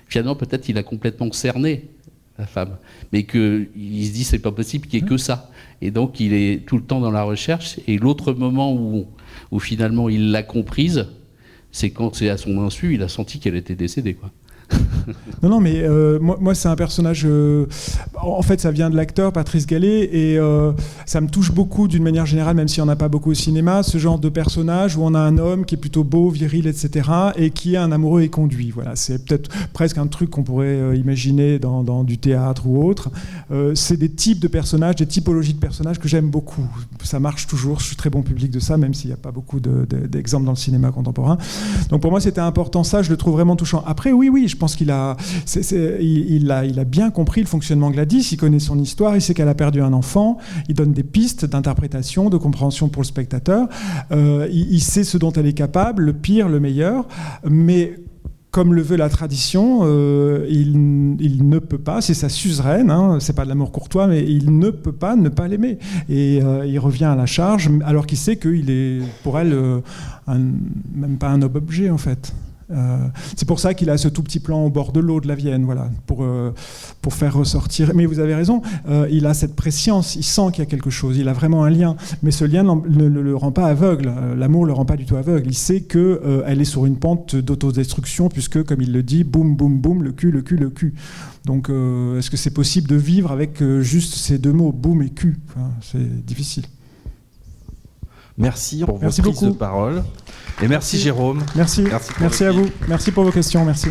finalement, peut-être il a complètement cerné la femme. Mais qu'il se dit, c'est pas possible qu'il n'y ait que ça. Et donc, il est tout le temps dans la recherche. Et l'autre moment où finalement il l'a comprise, c'est quand c'est à son insu, il a senti qu'elle était décédée, quoi. Non, mais moi c'est un personnage. En fait, ça vient de l'acteur Patrice Gallet et ça me touche beaucoup d'une manière générale, même s'il n'y en a pas beaucoup au cinéma, ce genre de personnage où on a un homme qui est plutôt beau, viril, etc., et qui est un amoureux éconduit. Voilà, c'est peut-être presque un truc qu'on pourrait imaginer dans du théâtre ou autre. C'est des types de personnages, des typologies de personnages que j'aime beaucoup. Ça marche toujours. Je suis très bon public de ça, même s'il n'y a pas beaucoup d'exemples dans le cinéma contemporain. Donc pour moi, c'était important ça. Je le trouve vraiment touchant. Après, oui, je pense qu'il a bien compris le fonctionnement de Gladys. Il connaît son histoire. Il sait qu'elle a perdu un enfant. Il donne des pistes d'interprétation, de compréhension pour le spectateur. Il sait ce dont elle est capable, le pire, le meilleur. Mais comme le veut la tradition, il ne peut pas, c'est sa suzeraine, hein, c'est pas de l'amour courtois, mais il ne peut pas ne pas l'aimer. Et il revient à la charge, alors qu'il sait qu'il est, pour elle, même pas un noble objet, en fait. C'est pour ça qu'il a ce tout petit plan au bord de l'eau de la Vienne, voilà, pour faire ressortir. Mais vous avez raison, il a cette prescience, il sent qu'il y a quelque chose, il a vraiment un lien. Mais ce lien ne le rend pas aveugle, l'amour ne le rend pas du tout aveugle. Il sait qu'elle est sur une pente d'autodestruction, puisque, comme il le dit, boum, boum, boum, le cul, le cul, le cul. Donc, est-ce que c'est possible de vivre avec juste ces deux mots, boum et cul? Enfin, c'est difficile. Merci pour votre prise de parole. Et merci Jérôme. Merci à vous. Merci pour vos questions. Merci.